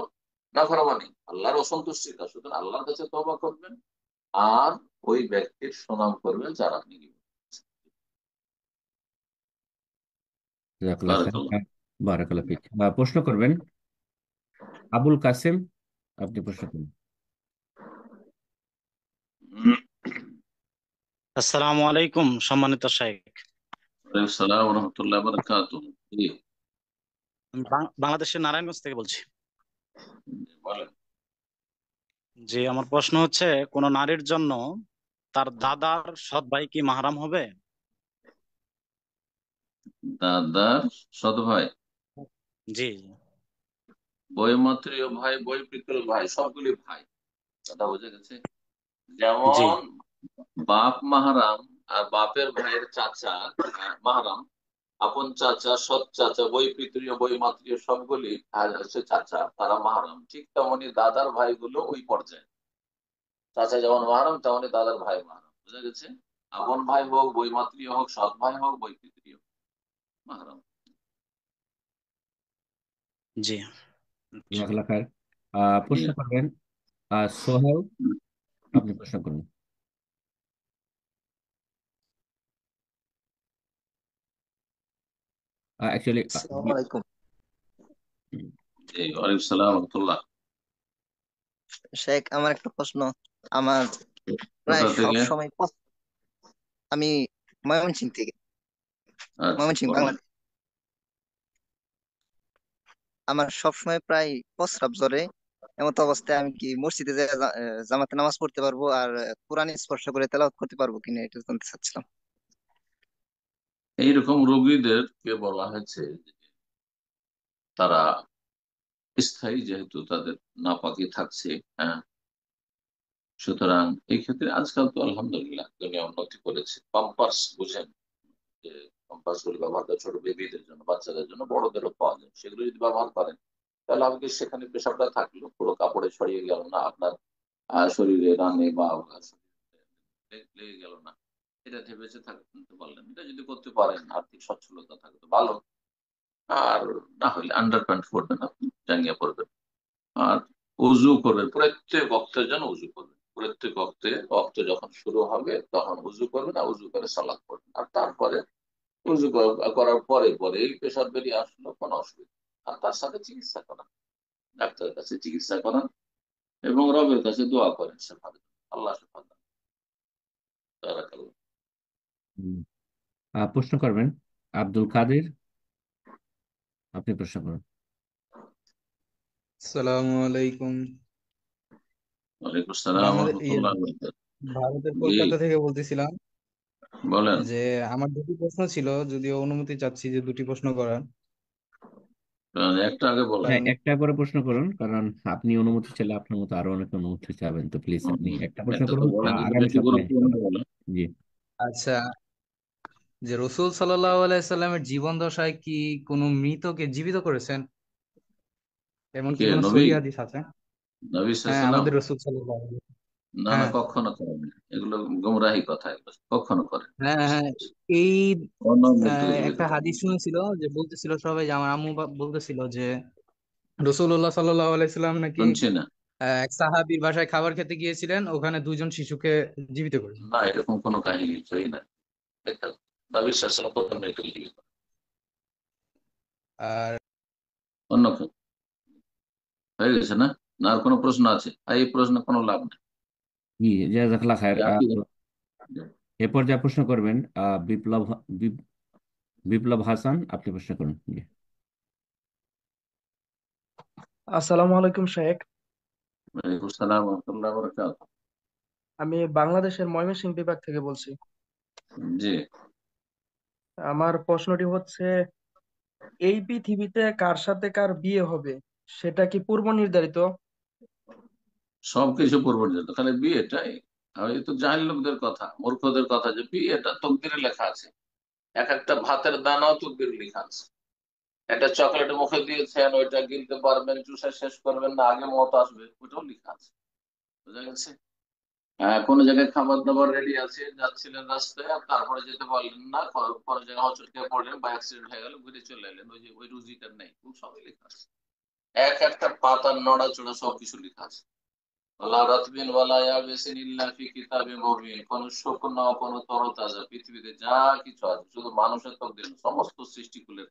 নাফরমানি, আল্লাহর অসন্তুষ্টির কাজ, সুতরাং আল্লাহর কাছে তওবা করবেন, আর ওই ব্যক্তির সুনাম করবেন যার আপনি গীবত জাযাকাল্লাহ খাইর। করেছেন। বারাকাল্লাহ ফিক। প্রশ্ন করবেন আবুল কাসেম, আপনি প্রশ্ন করুন। আসসালামু আলাইকুম সম্মানিত শাইখ। ওয়ালাইকুম আসসালাম ওয়া রাহমাতুল্লাহি ওয়া বারাকাতুহু। জি। আমি বাংলাদেশের নারায়ণগঞ্জ থেকে বলছি। বলেন। যে আমার প্রশ্ন হচ্ছে, কোন নারীর জন্য তার দাদার সৎ ভাই কি মাহরাম হবে? দাদার সৎ ভাই, জি বৈমাত্রীয় ভাই, বৈপিতৃ ভাই, সবগুলি ভাই, কথা বুঝে গেছে। জি যেমন বাপ মাহারাম আর বাপের ভাইয়ের চাচা মাহারাম, আপন চাচা, সৎ চাচা, বৈপিতৃয়, বৈমাত্রীয় সবগুলি হচ্ছে চাচা, তারা মাহারাম। ঠিক তেমনি দাদার ভাইগুলো ওই পর্যায়ে। চাচা যেমন মাহারাম তেমনি দাদার ভাই মাহারাম, বুঝা গেছে। আপন ভাই হোক, বৈমাত্রীয় হোক, সৎ ভাই হোক, বৈপিতৃয়, মাহারাম। জি। জাজাকাল্লাহ খায়ের। প্রশ্ন করবেন সোহেল, আপনি প্রশ্ন করুন। অ্যাকচুয়ালি আসসালামু আলাইকুম। জি, ওয়ালাইকুম সালাম রহমতুল্লাহ। শেখ, আমার একটা প্রশ্ন। আমার প্রায় কোথা সব থেকে? সময় আমি ময়মনসিংহ থেকে, আচ্ছা, ময়মনসিংহ বলেন। বাংলাদেশ। আমার সব সময় প্রায় প্রস্রাব জ্বরে, এমত অবস্থায় আমি কি মসজিদে জামাতে নামাজ পড়তে পারবো আর কোরআন স্পর্শ করে তেলাওয়াত করতে পারবো কিনা, এটা জানতে চাচ্ছিলাম। এইরকম রোগীদেরকে বলা হয়েছে যে তারা স্থায়ী, যেহেতু তাদের নাপাকি থাকছে, হ্যাঁ, সুতরাং এই ক্ষেত্রে আজকাল তো আলহামদুলিল্লাহ দুনিয়া উন্নতি করেছে। পাম্পার্স বুঝেন, যে পাম্পার্স গুলো ব্যবহার করে ছোট বেবিদের জন্য, বাচ্চাদের জন্য, বড়দেরও পাওয়া যায়। সেগুলো যদি ব্যবহার করেন তাহলে আমাকে সেখানে পেশাবটা থাকলো, পুরো কাপড়ে ছড়িয়ে গেল না, আপনার শরীরে, রানে বা লেগে গেল না, এটা থেকে বেঁচে থাকতে পারলেন। এটা যদি করতে পারেন, আর্থিক সচ্ছলতা থাকে তো ভালো। আর না হলে আন্ডার প্যান্ট পরবেন, আপনি জাঙ্গিয়া পরবেন। আর উজু করবেন, প্রত্যেক অক্তের জন্য উজু করবেন। প্রত্যেক অক্ত যখন শুরু হবে তখন উজু করবেন, আর উজু করে সালাদ পড়বেন। আর তারপরে উজু করার পরে পরে এই পেশাব বেরিয়ে আসলো, কোনো অসুবিধা নেই। আর তার সাথে চিকিৎসা করান, ডাক্তারের কাছে চিকিৎসা করান এবং রবের কাছে দোয়া করেন শেফার, আল্লাহ শেফা দান। বারাকাল্লাহ। হুম, প্রশ্ন করবেন আব্দুল কাদের, আপনি প্রশ্ন করুন। আসসালামু আলাইকুম। ওয়ালাইকুম আসসালাম বাংলাদেশ রহমতুল্লাহ বরকাত। ভারতের জি, কলকাতা থেকে বলতেছিলাম। বলেন। যে আমার দুটি প্রশ্ন ছিল, যদিও অনুমতি চাচ্ছি যে দুটি প্রশ্ন করার। একটা আগে বলেন। হ্যাঁ, একটা করে প্রশ্ন করুন, কারণ আপনি অনুমতি চাইলে আপনার মতো আরো অনেকে অনুমতি চাবেন, তো প্লিজ আপনি একটা প্রশ্ন একটা তো করুন, বলেন, যদি আগামী বেশি সপ্তাহে গুরুত্বপূর্ণ হবে। বলেন। জি। আচ্ছা, যে রসুল সাল্লাল্লাহু আলাইহি সাল্লামের জীবন দশায় কি কোনো মৃতকে জীবিত করেছেন, এমন কি কে কোনো নবী? সহিহ হাদিস আছে? নবী হ্যাঁ, সাল্লাল্লাহু? আমাদের রসুল সাল্লাল্লাহু আলাইহি ওয়াসাল্লাম। না না, হ্যাঁ কখনো করেন না। এগুলো গুমরাহি কথা, এগুলো কখনো করেন না। হ্যাঁ হ্যাঁ, এই কোন মৃত্যু জীবিত একটা করেন হাদিস না। শুনেছিল, যে বলতেছিল সবাই, যে আমার আম্মু বলতেছিল যে রসুল্লাহ সাল্লাল্লাহু আলাইহি সাল্লাম নাকি শুনছি না। এক সাহাবীর বাসায় খাবার খেতে গিয়েছিলেন, ওখানে দুইজন শিশুকে জীবিত করেছেন। না, এরকম কোনো কাহিনী কিছুই না। দেখা, নবী সাল্লাল্লাহু প্রথম মৃত্যু জীবিত। আর অন্য কেউ হয়ে গেছে না? না, আর কোনো প্রশ্ন আছে? আর এই প্রশ্ন কোনো লাভ নেই। জি, জাজাকাল্লাহ খায়ের। একই এরপর যা প্রশ্ন করবেন বিপ- বিপ্লব হাসান, আপনি প্রশ্ন করুন। জি। আসসালামু আলাইকুম শেখ। ওয়ালাইকুম আসসালাম ওয়া রাহমাতুল্লাহি ওয়া বারাকাতুহু। আমি বাংলাদেশের ময়মনসিংহ বিভাগ থেকে বলছি। জি, আমার প্রশ্নটি হচ্ছে, এই পৃথিবীতে কার সাথে কার বিয়ে হবে সেটা কি পূর্ব নির্ধারিত? সবকিছু পূর্বনির্ধারিত, খালি বিয়েটাই। আর এই তো জাহিল লোকদের কথা, মূর্খদের কথা, যে বিয়েটা তকদিরে লেখা আছে। এক একটা ভাতের দানাও তকদিরে লেখা আছে। একটা চকলেট মুখে দিয়েছেন, ওইটা গিলতে পারবেন, চুষে শেষ করবেন না, আগে মত আসবে, ওইটাও লেখা আছে। বুঝা গেছে? কোনো জায়গায় খাবার দাবার রেডি আছে, যাচ্ছিলেন রাস্তায়, আর তারপরে যেতে পারলেন না, কোনো জায়গায় হোঁচট খেয়ে পড়লেন বা অ্যাক্সিডেন্ট হয়ে গেল, ঘুরে চলে এলেন, ওই যে ওই রুজিটা নেই, সবই লেখা আছে। এক একটা পাতার নড়াচড়া সবকিছু লেখা আছে। ওয়ালা রাতবিন ওয়ালা ইয়াবিসিন ইল্লা ফি কিতাবিম মুবিন। কোন শুকনো, কোন তরতাজা, পৃথিবীতে যা কিছু আছে, শুধু মানুষের তকদির না, সমস্ত সৃষ্টিকুলের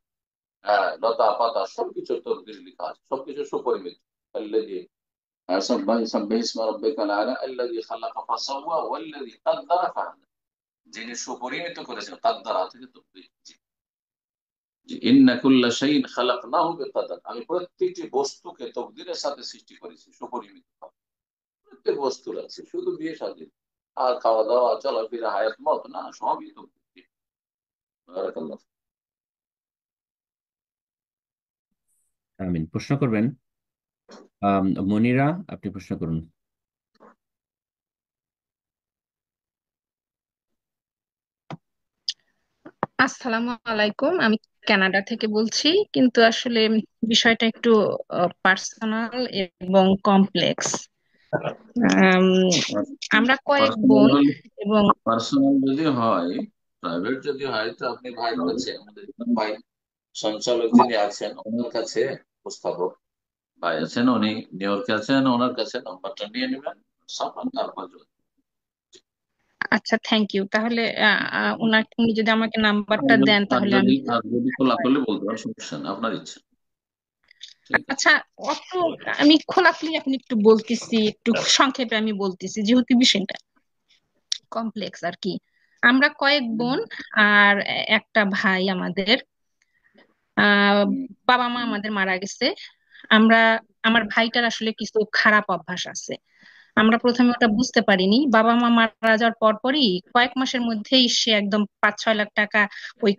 লতা পাতা সবকিছু তকদির লেখা আছে, সবকিছু সুপরিমিত। আল্লাযী সাব্বাহ সাব্বিহ ইসমা রাব্বিকাল আলা আল্লাযী খালাকা ফাসাওয়া ওয়াল্লাযী কাদ্দারা ফাহাদা। যিনি সুপরিমিত করেছেন, কাদ্দারা থেকে তকদির। যে ইন্না কুল্লা শাইইন খালাকনাহু বিকদর, আমি প্রত্যেকটি বস্তুকে তকদিরের সাথে সৃষ্টি করেছি সুপরিমিত ভাবে। প্রত্যেক বস্তুর আছে, শুধু বিয়ে শাদী আর খাওয়া দাওয়া চলাফেরা হায়াত মত না, সবই তকদির। বারাকাল্লাহ। আমিন। প্রশ্ন করবেন মনিরা, আপনি প্রশ্ন করুন। আসসালামু আলাইকুম, আমি কানাডা থেকে বলছি, কিন্তু আসলে বিষয়টা একটু পার্সোনাল এবং কমপ্লেক্স। আমরা কয়েক পার্সোনাল বোন হলে, এবং পার্সোনাল যদি হয়, প্রাইভেট যদি হয় তো আপনি ভাইয়ের কাছে, আমাদের ভাই সঞ্চালক যিনি আছেন ওনার কাছে, উপস্থাপক ভাই আছেন, উনি নিউ ইয়র্কে আছেন, ওনার কাছে নাম্বারটা নিয়ে নেবেন, সাফান তারপর যোগাযোগ। আচ্ছা, থ্যাংক ইউ। তাহলে উনি যদি আমাকে নাম্বারটা দেন আর তাহলে যদি আমি। আর যদি খোলাখুলি বলতে পারেন, সমস্যা নেই, আপনার ইচ্ছা। ঠিক আছে। আচ্ছা, অত আমি খোলাখুলি এখন একটু বলতেছি, একটু সংক্ষেপে আমি বলতেছি, যেহেতু বিষয়টা কমপ্লেক্স আর কি। আমরা কয়েক বোন আর একটা ভাই আমাদের। আহ বাবা মা আমাদের মারা গেছে। আমরা, আমার ভাইটার আসলে কিছু খারাপ অভ্যাস আছে। আমরা প্রথমে ওটা বুঝতে পারিনি, বাবা মা মারা যাওয়ার পর পরই কয়েক মাসের মধ্যেই সে একদম 5-6 লাখ টাকা ওই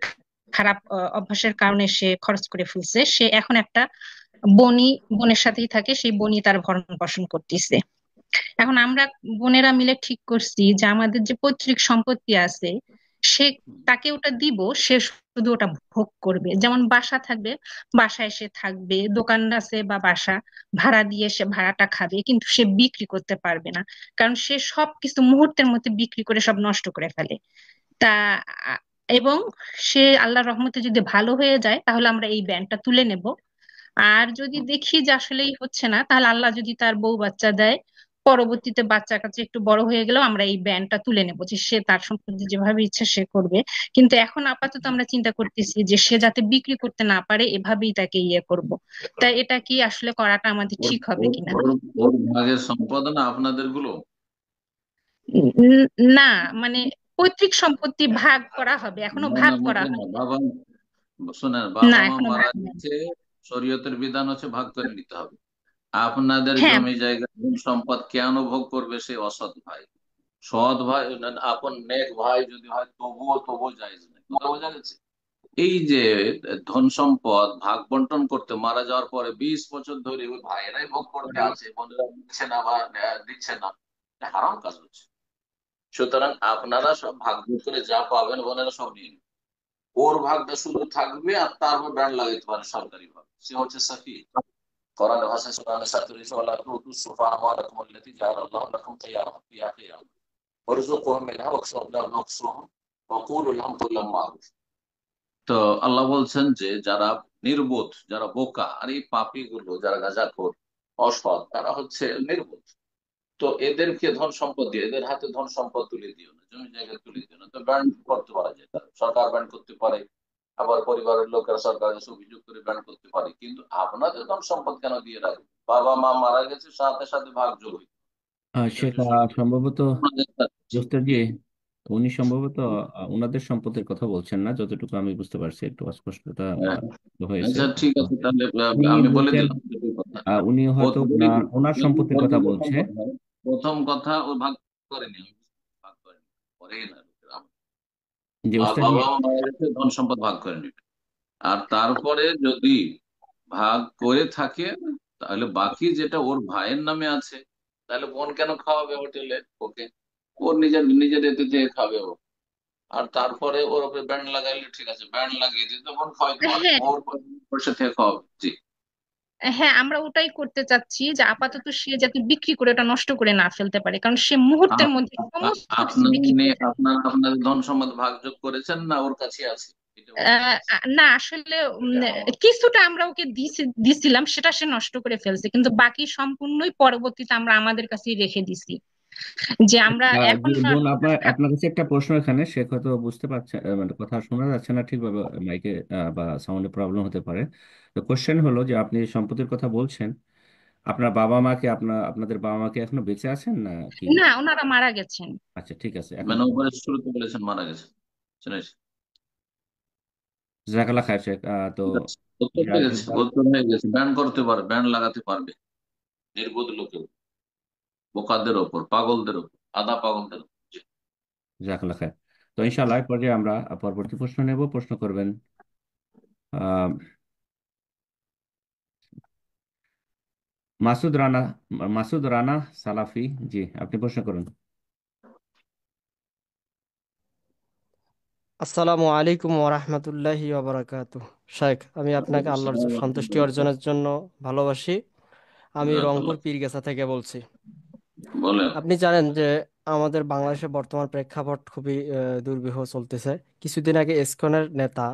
খারাপ অভ্যাসের কারণে সে খরচ করে ফেলছে। সে এখন একটা বনি, বোনের সাথেই থাকে, সেই বনি তার ভরণ পোষণ করতেছে। এখন আমরা বোনেরা মিলে ঠিক করছি যে আমাদের যে পৈতৃক সম্পত্তি আছে, সে, তাকে ওটা দিব, সে শুধু ওটা ভোগ করবে। যেমন বাসা থাকবে, বাসায় সে থাকবে, দোকান আছে বা বাসা ভাড়া দিয়ে সে ভাড়াটা খাবে, কিন্তু সে বিক্রি করতে পারবে না, কারণ সে সবকিছু মুহূর্তের মধ্যে বিক্রি করে সব নষ্ট করে ফেলে। তা আ- এবং সে আল্লাহর রহমতে যদি ভালো হয়ে যায় তাহলে আমরা এই ব্যানটা তুলে নেব। আর যদি দেখি যে আসলেই হচ্ছে না, তাহলে আল্লাহ যদি তার বউ বাচ্চা দেয়, পরবর্তীতে বাচ্চা কাচ্চা একটু বড় হয়ে গেলেও আমরা এই ব্যানটা তুলে নেবো, যে সে তার সম্পত্তি যেভাবে ইচ্ছা সে করবে। কিন্তু এখন আপাতত আমরা চিন্তা করতেছি যে সে যাতে বিক্রি করতে না পারে, এভাবেই তাকে ইয়ে করব। তা এটা কি আসলে করাটা আমাদের ওর ঠিক হবে ওর কিনা? ওর ওর ভাগের সম্পদ না আপনাদের গুলো? উম, না, মানে পৈতৃক সম্পত্তি ভাগ করা হবে, এখনো না ভাগ না, করা মোটেই না হয়নি। বাবা, শোনেন, না, বাবা মা এখনো মারা ভাগ হয়নি। গেছে, শরীয়তের বিধান হচ্ছে ভাগ করে নিতে হবে। আপনাদের হ্যাঁ। জমি জায়গা ধন সম্পদ কেন ভোগ করবে সেই অসৎ ভাই? সৎ ভাই, আপন নেক ভাই যদি হয় তবুও জায়েজ নেই। কথা বোঝা গেছে? এই যে ধন সম্পদ ভাগ বন্টন করতে, মারা যাওয়ার পরে 20 বছর ধরে ওই ভাইয়েরাই ভোগ করতে আছে, বোনেরা দিচ্ছে না বা দিচ্ছে না, এটা হারাম কাজ হচ্ছে। সুতরাং আপনারা সব ভাগ ভাগ করে যা পাবেন বোনেরা সব নিয়ে নেবেন। ওর ভাগটা শুধু থাকবে, আর তারপর ব্যান্ড লাগাইতে পারে সরকারি ভাবে, সে হচ্ছে সাফি। কোরআনের ভাষায় সূরা নিসা ৩০ ওয়ালা তুতুস সুফাহা আমওয়ালাকুম আল্লাতী জাআলাল্লাহু লাকুম কিয়ামান ওয়ারযুকুহুম মিনহা ওয়াকসুহুম লাহুম ওয়াকসুহুম ওয়া কুলু লাহুম কাওলাম মা'রুফ। তো আল্লাহ বলছেন যে যারা নির্বোধ, যারা বোকা, আর এই পাপী গুলো যারা গাঁজাখোর অসৎ, তারা হচ্ছে নির্বোধ। তো এদেরকে ধন সম্পদ দিয়ে, এদের হাতে ধন সম্পদ তুলে দিও না, জমি জায়গা তুলে দিও না। তো ব্যান্ড করতে পারা যায়, তারা সরকার ব্যান্ড করতে পারে, আবার পরিবারের লোকেরা সরকারের কাছে অভিযোগ করে ব্যান্ড করতে পারে, কিন্তু আপনাদের ধন সম্পদ কেন দিয়ে রাখবে? বাবা মা মারা গেছে, সাথে সাথে ভাগ যোগ হইতে হবে। এটা সে হচ্ছে শরীয়ত। সম্ভবত আপনাদের কাছে। দোস্ত জি, উনি সম্ভবত ওনাদের সম্পত্তির কথা বলছেন না, যতটুকু আমি বুঝতে পারছি, একটু অস্পষ্টতা হ্যাঁ, হয়েছে। আচ্ছা ঠিক আছে, তাহলে উনি আমি বলে বলছেন দিলাম দুটো কথা। উনি হয়তো যদি ওনার যদি সম্পত্তির যদি কথা প্রথম বলছে। কথা, প্রথম কথা ও ভাগ করেনি, আমি ভাগ করেনি, পরে না লোকেরা। যে আর ওস্তাদ জি, বাবা মা মারা গেছে, ধন সম্পদ ভাগ করে নিবে। আর তারপরে যদি ভাগ করে থাকে, তাহলে বাকি যেটা ওর ভাইয়ের নামে আছে, তাহলে বোন কেন খাওয়াবে হোটেলে ওকে? ওর নিজের নিজের এতে থেকে খাবে ও। আর তারপরে ওর ওপরে ব্যান্ড লাগাইলে ঠিক আছে, ব্যান্ড লাগিয়ে দিতে বোন খাওয়াইতে পারে, হ্যাঁ, ওর পয়সা থেকে খাওয়াবে। জি। হ্যাঁ, আমরা ওটাই করতে চাচ্ছি, যে আপাতত সে যাতে বিক্রি করে ওটা নষ্ট করে না ফেলতে পারে, কারণ সে মুহূর্তের মধ্যে সমস্ত কিছু আপনার বিক্রি করে ফেলে। আপনাদের ধন সম্পদ ভাগযোগ করেছেন না ওর কাছে আছে? এটা বলতে চাচ্ছি। না, আসলে কিছুটা আমরা ওকে দিছিলাম, সেটা সে নষ্ট করে ফেলছে, কিন্তু বাকি সম্পূর্ণই পরবর্তীতে আমরা আমাদের কাছেই রেখে দিছি, যে আমরা জি এখন বোন, আপনার কাছে একটা প্রশ্ন এখানে, সে হয়তো বুঝতে পারছে, মানে কথা শোনা যাচ্ছে না ঠিকভাবে, মাইকে বা সাউন্ডে প্রবলেম হতে পারে। তো কোশ্চেন হলো যে আপনি সম্পত্তির কথা বলছেন, আপনার বাবা মাকে, আপনাদের বাবা মাকে এখনো বেঁচে আছেন না কি? না, ওনারা মারা গেছেন। আচ্ছা ঠিক আছে, এখন মানে উপরে শুরুতে বলেছেন মারা গেছে, শুনেছি। জাজাকাল্লাহ খায়ের শেখ। তো উত্তর যে হয়ে আরেকজন গেছে, উত্তর হয়ে গেছে। ব্যান করতে পারবে, ব্যান লাগাতে পারবে নির্বোধ লোকের, বোকাদের ওপর, পাগলদের ওপর, আধা পাগলদের ওপর। জি। জাজাকাল্লাহ খায়ের। তো ইনশাআল্লাহ এই পর্যায়ে আমরা পরবর্তী প্রশ্ন নেব। প্রশ্ন করবেন আহ মাসুদ রানা, মাসুদ রানা সালাফি। জি, আপনি প্রশ্ন করুন। আসসালামু আলাইকুম ওরahmatullahi ওয়াবারাকাতুহ। শাইখ, আমি আপনাকে ওয়ালাইকুম আল্লাহর আসসালাম ওয়া সন্তুষ্টি রাহমাতুল্লাহি ওয়া অর্জনের জন্য ভালোবাসি। আমি রংপুর বারাকাতুহু। পীরগাছা থেকে বলছি। বলেন। আপনি জানেন যে আমাদের বাংলাদেশে বর্তমান প্রেক্ষাপট খুবই দুর্বিহ চলতেছে। কিছুদিন আগে ইসকনের নেতা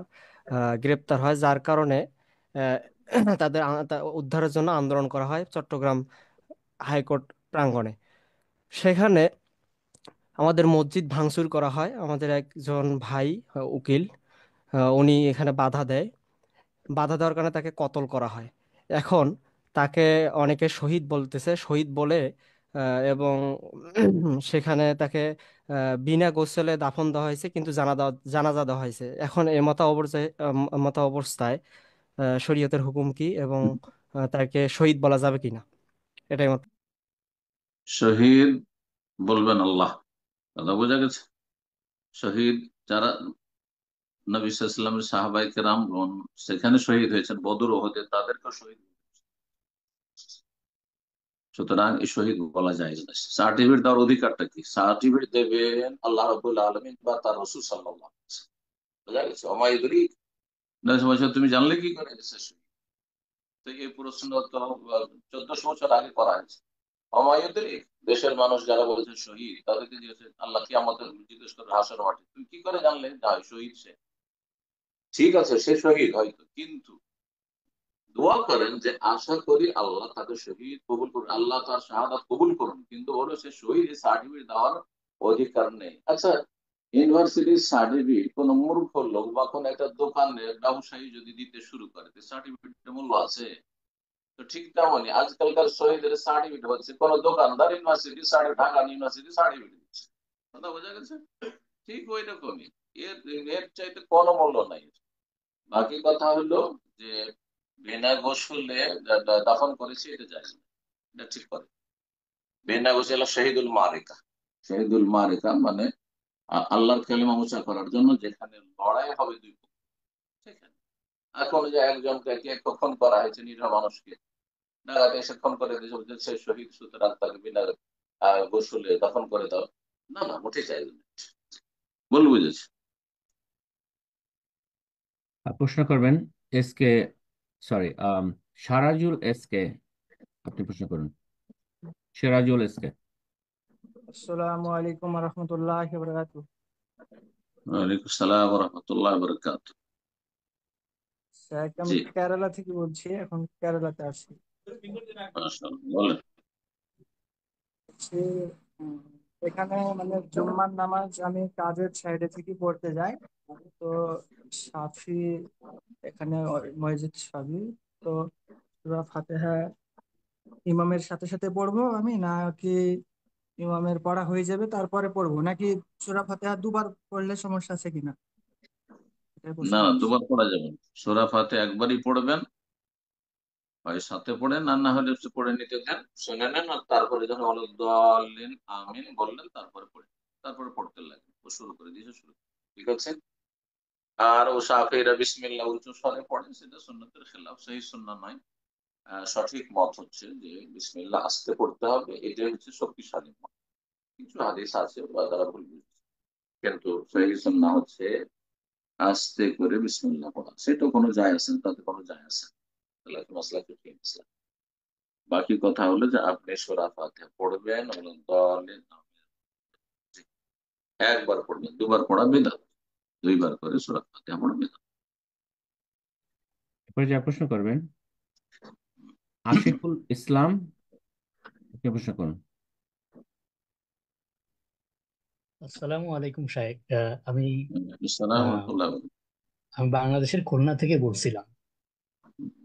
গ্রেপ্তার হয়, যার কারণে আহ, তাদের উদ্ধারের জন্য আন্দোলন করা হয় চট্টগ্রাম হাইকোর্ট প্রাঙ্গণে। সেখানে আমাদের মসজিদ ভাঙচুর করা হয়। আমাদের একজন ভাই উকিল, উনি এখানে বাধা দেয়। বাধা দেওয়ার কারণে তাকে কতল করা হয়। এখন তাকে অনেকে শহীদ বলতেছে, শহীদ বলে এবং সেখানে তাকে বিনা গোসলে দাফন দেওয়া হয়েছে, কিন্তু জানাজা দেওয়া হয়েছে। এখন এই মতা অবস্থায় শরীয়তের হুকুম কি, এবং তাকে শহীদ বলা যাবে কিনা, এটাই আমার। শহীদ বলবেন আল্লাহ, কথা বোঝা গেছে। শহীদ যারা নবী সাল্লাল্লাহু আলাইহি ওয়াসাল্লামের সাহাবায়ে কেরামগণ সেখানে শহীদ হয়েছেন, বদর ওহুদে, তাদেরকে শহীদ। সুতরাং এই শহীদ বলা যায় না। সার্টিফিকেট দেওয়ার অধিকারটা কি? সার্টিফিকেট দেবেন আল্লাহ রাব্বুল আলামিন বা তার রাসূল সাল্লাল্লাহু আলাইহি ওয়াসাল্লাম। বোঝা গেছে? ওমাইদুরি না সময় তুমি জানলে কি করে যে সে শহীদ? তো এই প্রশ্ন তো 1400 বছর আগে করা হয়েছে। অমায়ুদ্দিন, দেশের মানুষ যারা বলছে শহীদ, তাদেরকে জিজ্ঞেস আল্লাহ কি আমাদের জিজ্ঞেস করে হাসর মাঠে, তুমি কি করে জানলে না শহীদ সে? ঠিক আছে, সে শহীদ হয়তো, কিন্তু দোয়া করেন যে আশা করি আল্লাহ তাকে শহীদ কবুল করুন, আল্লাহ তার শাহাদাত কবুল করুন, কিন্তু বলো সে শহীদ এই সার্টিফিকেট দেওয়ার অধিকার নেই। আচ্ছা, ইউনিভার্সিটির সার্টিফিকেট কোন মূর্খ লোক বা কোন একটা দোকানের ব্যবসায়ী যদি দিতে শুরু করে, সার্টিফিকেটের মূল্য আছে? তো ঠিক তেমনই আজকালকার শহীদের সার্টিফিকেট হচ্ছে কোন দোকানদার ইউনিভার্সিটি, ঢাকা ইউনিভার্সিটি সার্টিফিকেট দিচ্ছে। কথা বোঝা গেছে? ঠিক ওই রকমই, এর এর চাইতে কোনো মূল্য নাই। বাকি কথা হলো যে বিনা গোসলে দাফন করেছে, এটা যায় না, এটা ঠিক করে। বিনা গোসলে শহীদুল মারিকা, শহীদুল মারিকা মানে আল্লাহর কালিমা উঁচা করার জন্য যেখানে লড়াই হবে দুই পক্ষ, সেখানে। এখন যে একজনকে খুন করা হয়েছে, নিরীহ মানুষকে ডাকাতে এসে খুন করে দিয়েছে, বলছে সে শহীদ, সুতরাং তাকে বিনা গোসলে দাফন করে দাও। না না, মোটেই চাই না। বল বুঝেছি। প্রশ্ন করবেন S K, sorry, Sarajul S K. আপনি প্রশ্ন করুন, সিরাজুল এস কে। আসসালামু আলাইকুম রহমতুল্লাহি ওয়া বারাকাতুহু। ওয়ালাইকুম আসসালাম ওয়া রাহমাতুল্লাহি ওয়া বারাকাতুহু। শেখ, আমি জি, কেরালা থেকে বলছি, এখন কেরালাতে আছি। মাশাআল্লাহ, বলেন। সে, উম, এখানে মানে জুম্মার নামাজ আমি কাজের সাইডে থেকে পড়তে যাই। তো সাফি, এখানে মসজিদ সাফি। তো সূরা ফাতিহা ইমামের সাথে সাথে পড়বো আমি, নাকি ইমামের পড়া হয়ে যাবে তারপরে পড়বো, নাকি সূরা ফাতিহা দুবার পড়লে সমস্যা আছে কিনা, এটাই প্রশ্ন না না, করছি। দুবার পড়া যাবে না। সূরা ফাতিহা একবারই পড়বেন, হয় সাথে পড়েন আর না হলে পড়ে নিতে দেন, শুনে নেন, আর তারপরে যখন দলিন আমিন বললেন তারপরে পড়ে, তারপরে পড়তে লাগবেন। ও শুরু করে দিয়েছে, শুরু। ঠিক আছে। আর ও সাফিরা বিসমিল্লাহ উচ্চ স্বরে পড়ে, সেটা সুন্নতের খেলাফ, সেই সুন্নাহ নয়। সঠিক মত হচ্ছে যে বিসমিল্লাহ আস্তে পড়তে হবে, এটাই হচ্ছে শক্তিশালী মত। কিছু হাদিস আছে বা তারা ভুল বুঝছে, কিন্তু সহিহ সুন্নাহ হচ্ছে আস্তে করে বিসমিল্লাহ পড়া। সেটা কোনো যায় আসে না, তাতে কোনো যায় আসে না। তাহলে মাসলা কি মাসলা। বাকি কথা হলো যে আপনি সূরা ফাতিহা পড়বেন, দলিন আমিন। একবার পড়বেন, দুবার পড়া বিদআত, দুইবার করে সূরা ফাতিহা পড়বেন। এরপরে যা প্রশ্ন করবেন আশিকুল ইসলাম। আপনি প্রশ্ন করুন। আসসালামু আলাইকুম শাহেক। আমি আসসালামু আহ, আলাইকুম। আমি বাংলাদেশের খুলনা থেকে বলছিলাম।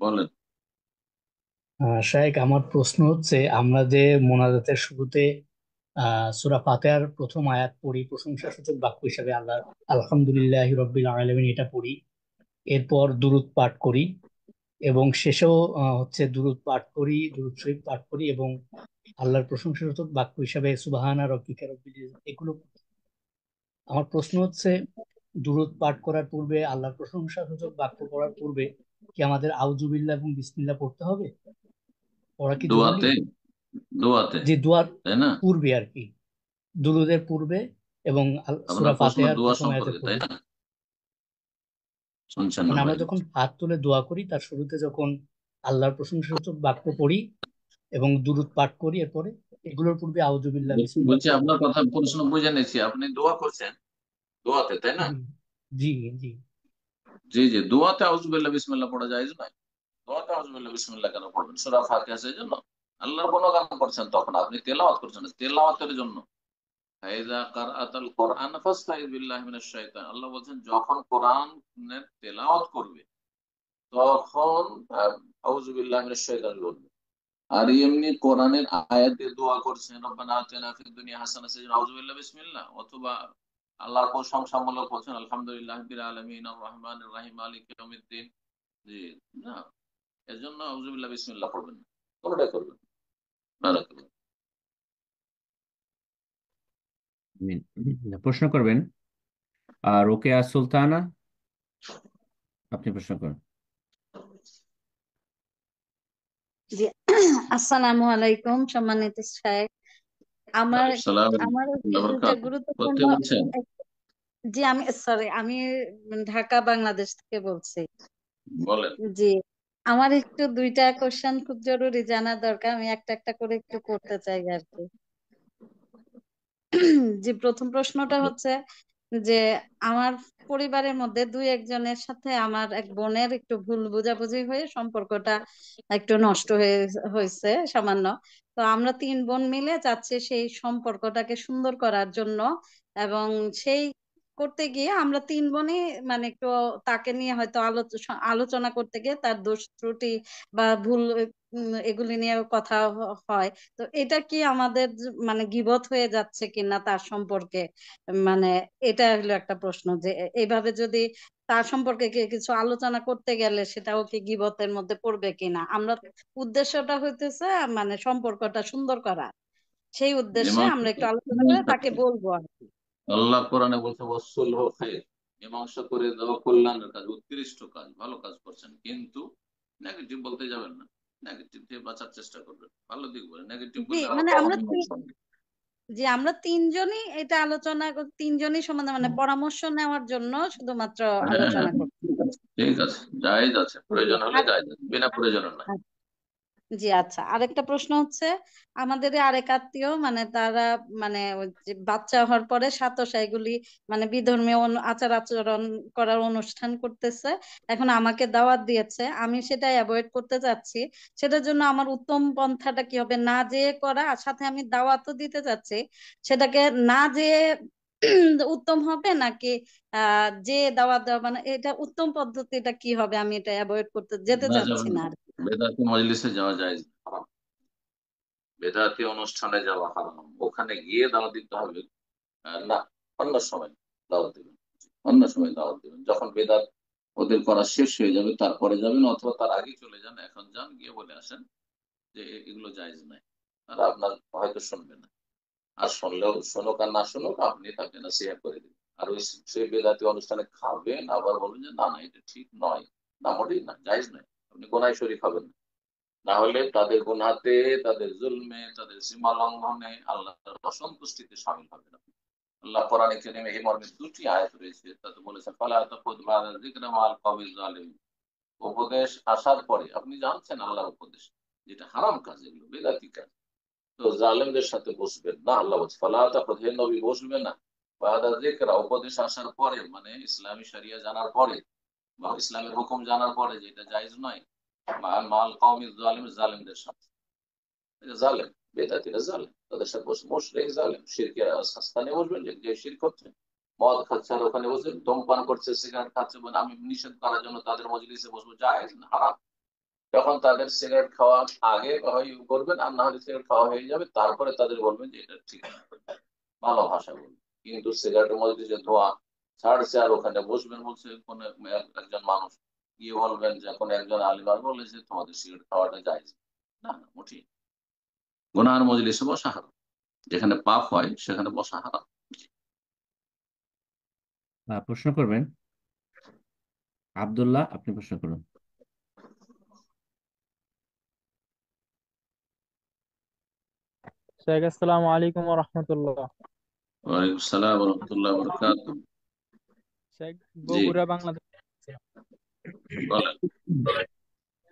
বলেন। শাহেক, আমার প্রশ্ন হচ্ছে, আমরা যে মোনাজাতের শুরুতে সূরা ফাতিহার প্রথম আয়াত পড়ি, প্রশংসাসূচক বাক্য হিসাবে আল্লাহ আলহামদুলিল্লাহি রাব্বিল আলামিন, এটা পড়ি। এরপর দুরূদ পাঠ করি এবং শেষেও হচ্ছে দুরূদ পাঠ করি, দুরূদ শরীফ পাঠ করি এবং আল্লাহর প্রশংসাসূচক বাক্য হিসাবে সুবহানা রব্বিকা রব্বিল ইজ্জাতি এগুলো পড়ি। আমার প্রশ্ন হচ্ছে, দুরূদ পাঠ করার পূর্বে, আল্লাহর প্রশংসাসূচক বাক্য পড়ার পূর্বে কি আমাদের আউযুবিল্লাহ এবং বিসমিল্লাহ পড়তে হবে? পড়া কি জরুরি? দোয়াতে দোয়াতে যে দোয়ার তাই না? পূর্বে আর কি, দুরূদের পূর্বে এবং সূরা আপনার প্রশ্ন ফাতিহার দোয়া প্রথম আয়াতের সম্পর্কে, তাই পূর্বে। না? শুনছেন না মানে আমরা ভাই? যখন হাত তুলে দোয়া করি তার শুরুতে যখন আল্লাহর প্রশংসাসূচক বাক্য পড়ি এবং দুরূদ পাঠ করি, এরপরে এগুলোর পূর্বে আউযুবিল্লাহ বিসমিল্লাহ বলছি, পড়বো। আপনার কথা প্রশ্ন বুঝে নিয়েছি। আপনি দোয়া করছেন দোয়াতে, তাই না? জি জি জি। জি জি, দোয়াতে আউযুবিল্লাহ বিসমিল্লাহ পড়া জায়েজ নয়। দোয়াতে আউযুবিল্লাহ বিসমিল্লাহ কেন পড়বেন? সূরা ফাতিহা সেই জন্য আল্লাহর গুণগান করছেন, তখন আপনি তেলাওয়াত করছেন, তেলাওয়াতের জন্য। ফাইযা কারাআতাল কুরআন ফাসতাইয বিল্লাহি মিনাশ শাইতান। আল্লাহ বলছেন যখন কোরআনের তেলাওয়াত করবে তখন আউযুবিল্লাহি মিনাশ শাইতানির বলবে। আর এমনি কোরআনের আয়াত দিয়ে দোয়া করছেন, রব্বানা আতিনা ফিদ দুনিয়া হাসানাহ, সেজন্য আউযুবিল্লাহ বিসমিল্লাহ, অথবা আল্লাহর প্রশংসামূলক বলছেন আলহামদুলিল্লাহি রাব্বিল আলামিন আর রহমানির রহিম মালিকি ইয়াউমিদ্দিন। জি, না, এজন্য আউযুবিল্লাহ বিসমিল্লাহ পড়বেন না, কোনটাই করবেন না। বারাকাল্লাহ। আমিন। প্রশ্ন করবেন আর রোকেয়া সুলতানা, আপনি প্রশ্ন করুন। জি আসসালামু আলাইকুম সম্মানিত শাইখ। আমার আসসালাম আমার ওয়া দুইটা বারাকাতুহু। গুরুত্বপূর্ণ, কোথা বলছেন? জি আমি সরি, আমি ঢাকা বাংলাদেশ থেকে বলছি। বলেন। জি আমার একটু দুইটা কোশ্চেন খুব জরুরি জানা দরকার, আমি একটা একটা করে একটু করতে চাই আর কি। যে প্রথম প্রশ্নটা হচ্ছে যে আমার পরিবারের মধ্যে দুই একজনের সাথে আমার এক বোনের একটু ভুল বোঝাবুঝি হয়ে সম্পর্কটা একটু নষ্ট হয়েছে সামান্য। তো আমরা তিন বোন মিলে চাচ্ছি সেই সম্পর্কটাকে সুন্দর করার জন্য, এবং সেই করতে গিয়ে আমরা তিন বোনই মানে একটু তাকে নিয়ে হয়তো আলোচনা করতে গিয়ে তার দোষ ত্রুটি বা ভুল এগুলি নিয়ে কথা হয়। তো এটা কি আমাদের মানে গীবত হয়ে যাচ্ছে কিনা তার সম্পর্কে, মানে এটা হলো একটা প্রশ্ন যে এইভাবে যদি তার সম্পর্কে কিছু আলোচনা করতে গেলে সেটাও কি গীবতের মধ্যে পড়বে কিনা। আমরা উদ্দেশ্যটা হইতেছে মানে সম্পর্কটা সুন্দর করা, সেই উদ্দেশ্যে আমরা একটু আলোচনা করে তাকে বলবো আর কি। আল্লাহ কোরআনে বলছে ওয়াসসুলহু খায়র, মীমাংসা করে দেওয়া কল্যাণের কাজ, উৎকৃষ্ট কাজ, ভালো কাজ করছেন। কিন্তু নেগেটিভ বলতে যাবেন না, নেগেটিভ থেকে বাঁচার চেষ্টা করবেন, ভালো দিক বলে। নেগেটিভ জি বললে আবার মানে তখন আমরা মীমাংসা হবে। যে আমরা তিনজনই এটা আলোচনা তিনজনই সম্বন্ধে মানে পরামর্শ নেওয়ার জন্য শুধুমাত্র হ্যাঁ হ্যাঁ, আলোচনা করছি। ঠিক আছে ঠিক আছে, জায়েজ আছে, জি প্রয়োজন হলে আর জায়েজ আছে, বিনা প্রয়োজনে নয়। জি আচ্ছা, আরেকটা প্রশ্ন হচ্ছে আমাদের আরেক আত্মীয় মানে তারা মানে ওই যে বাচ্চা হওয়ার পরে সাতশা এগুলি মানে বিধর্মীয় আচার আচরণ করার অনুষ্ঠান করতেছে। এখন আমাকে দাওয়াত দিয়েছে, আমি সেটা অ্যাভয়েড করতে চাচ্ছি। সেটার জন্য আমার উত্তম পন্থাটা কি হবে? না যেয়ে করা, আর সাথে আমি দাওয়াতও দিতে চাচ্ছি, সেটাকে না যেয়ে উত্তম হবে নাকি যে দাওয়াত দেওয়া, মানে এটা উত্তম পদ্ধতিটা কি হবে? আমি এটা অ্যাভয়েড করতে যেতে না, চাচ্ছি যাবেন না না, আর কি। বেদাতি মজলিসে যাওয়া যায় হারাম, বেদাতি অনুষ্ঠানে যাওয়া হারাম, ওখানে গিয়ে দাওয়াত দিতে হবে। না, অন্য সময় দাওয়াত দিবেন, অন্য সময় দাওয়াত দিবেন, যখন বেদাত ওদের করা শেষ হয়ে যাবে তারপরে যাবেন, অথবা তার আগে চলে যান, এখন যান, গিয়ে বলে আসেন যে এগুলো জায়েজ নাই। আর আপনার হয়তো শুনবে না, আর শুনলেও শুনুক আর না শুনুক, আপনি তাকে নসিহত করে দিন। আর ওই সেই বেদাতি অনুষ্ঠানে খাবেন, আবার বলবেন যে না না এটা ঠিক নয়, না মোটেই না, জায়েজ নয়, আপনি গোনায় শরীক হবেন না। না হলে তাদের গুনাতে, তাদের জুলমে, তাদের সীমা লঙ্ঘনে, আল্লাহর অসন্তুষ্টিতে শামিল হবেন আপনি। আল্লাহ কোরআনে কারীমে এই মর্মে দুটি আয়াত রয়েছে, তাতে বলেছেন ফালা তাখুদ বা'দা যিকরা মা'আল কওমিজ জালিমিন। উপদেশ আসার পরে আপনি জানছেন আল্লাহর উপদেশ, যেটা হারাম কাজ, এগুলো বেদাতি কাজ, তো জালেমদের সাথে বসবেন না। আল্লাহ বলছে ফালা তাখুদ, হে নবী বসবেন না, বা'দা যিকরা, উপদেশ আসার পরে, মানে ইসলামী শরিয়া জানার পরে বা ইসলামের হুকুম জানার পরে, যেটা জায়েজ নয়, মা'আল কওমিজ জালিমিন, জালেমদের সাথে। জালেম, বেদাতিরা জালেম, তাদের সাথে বসে মুশরিক জালেম শিরকের স্থানে বসবেন, যে শিরক করছে, মদ খাচ্ছে আর ওখানে বসে ধূমপান করছে, সিগারেট খাচ্ছে, বলে আমি নিষেধ করার জন্য তাদের মজলিসে বসবো, জায়েজ না, হারাম। যখন তাদের সিগারেট খাওয়া আগে হয় করবেন, আর না হলে সিগারেট খাওয়া হয়ে যাবে, তারপরে তাদের বলবেন যে এটা ঠিক না, ভালো ভাষা বলবেন। কিন্তু সিগারেটের মধ্যে যে ধোঁয়া, ছাড়ছে আর ওখানে বসবেন বলছে কোন একজন মানুষ, গিয়ে বলবেন যে কোন একজন আলিমার বলেছে তোমাদের সিগারেট খাওয়াটা জায়েজ না, না মোটেই। গুনার মজলিসে বসা হারাম, যেখানে পাপ হয় সেখানে বসা হারাম। প্রশ্ন করবেন আব্দুল্লাহ, আপনি প্রশ্ন করুন। শেখ আসসালামু আলাইকুম রহমতুল্লাহ। ওয়ালাইকুম আসসালাম ওয়া রাহমাতুল্লাহি ওয়া বারাকাতুহু। শেখ, জি বগুড়া, বাংলাদেশ। বলেন।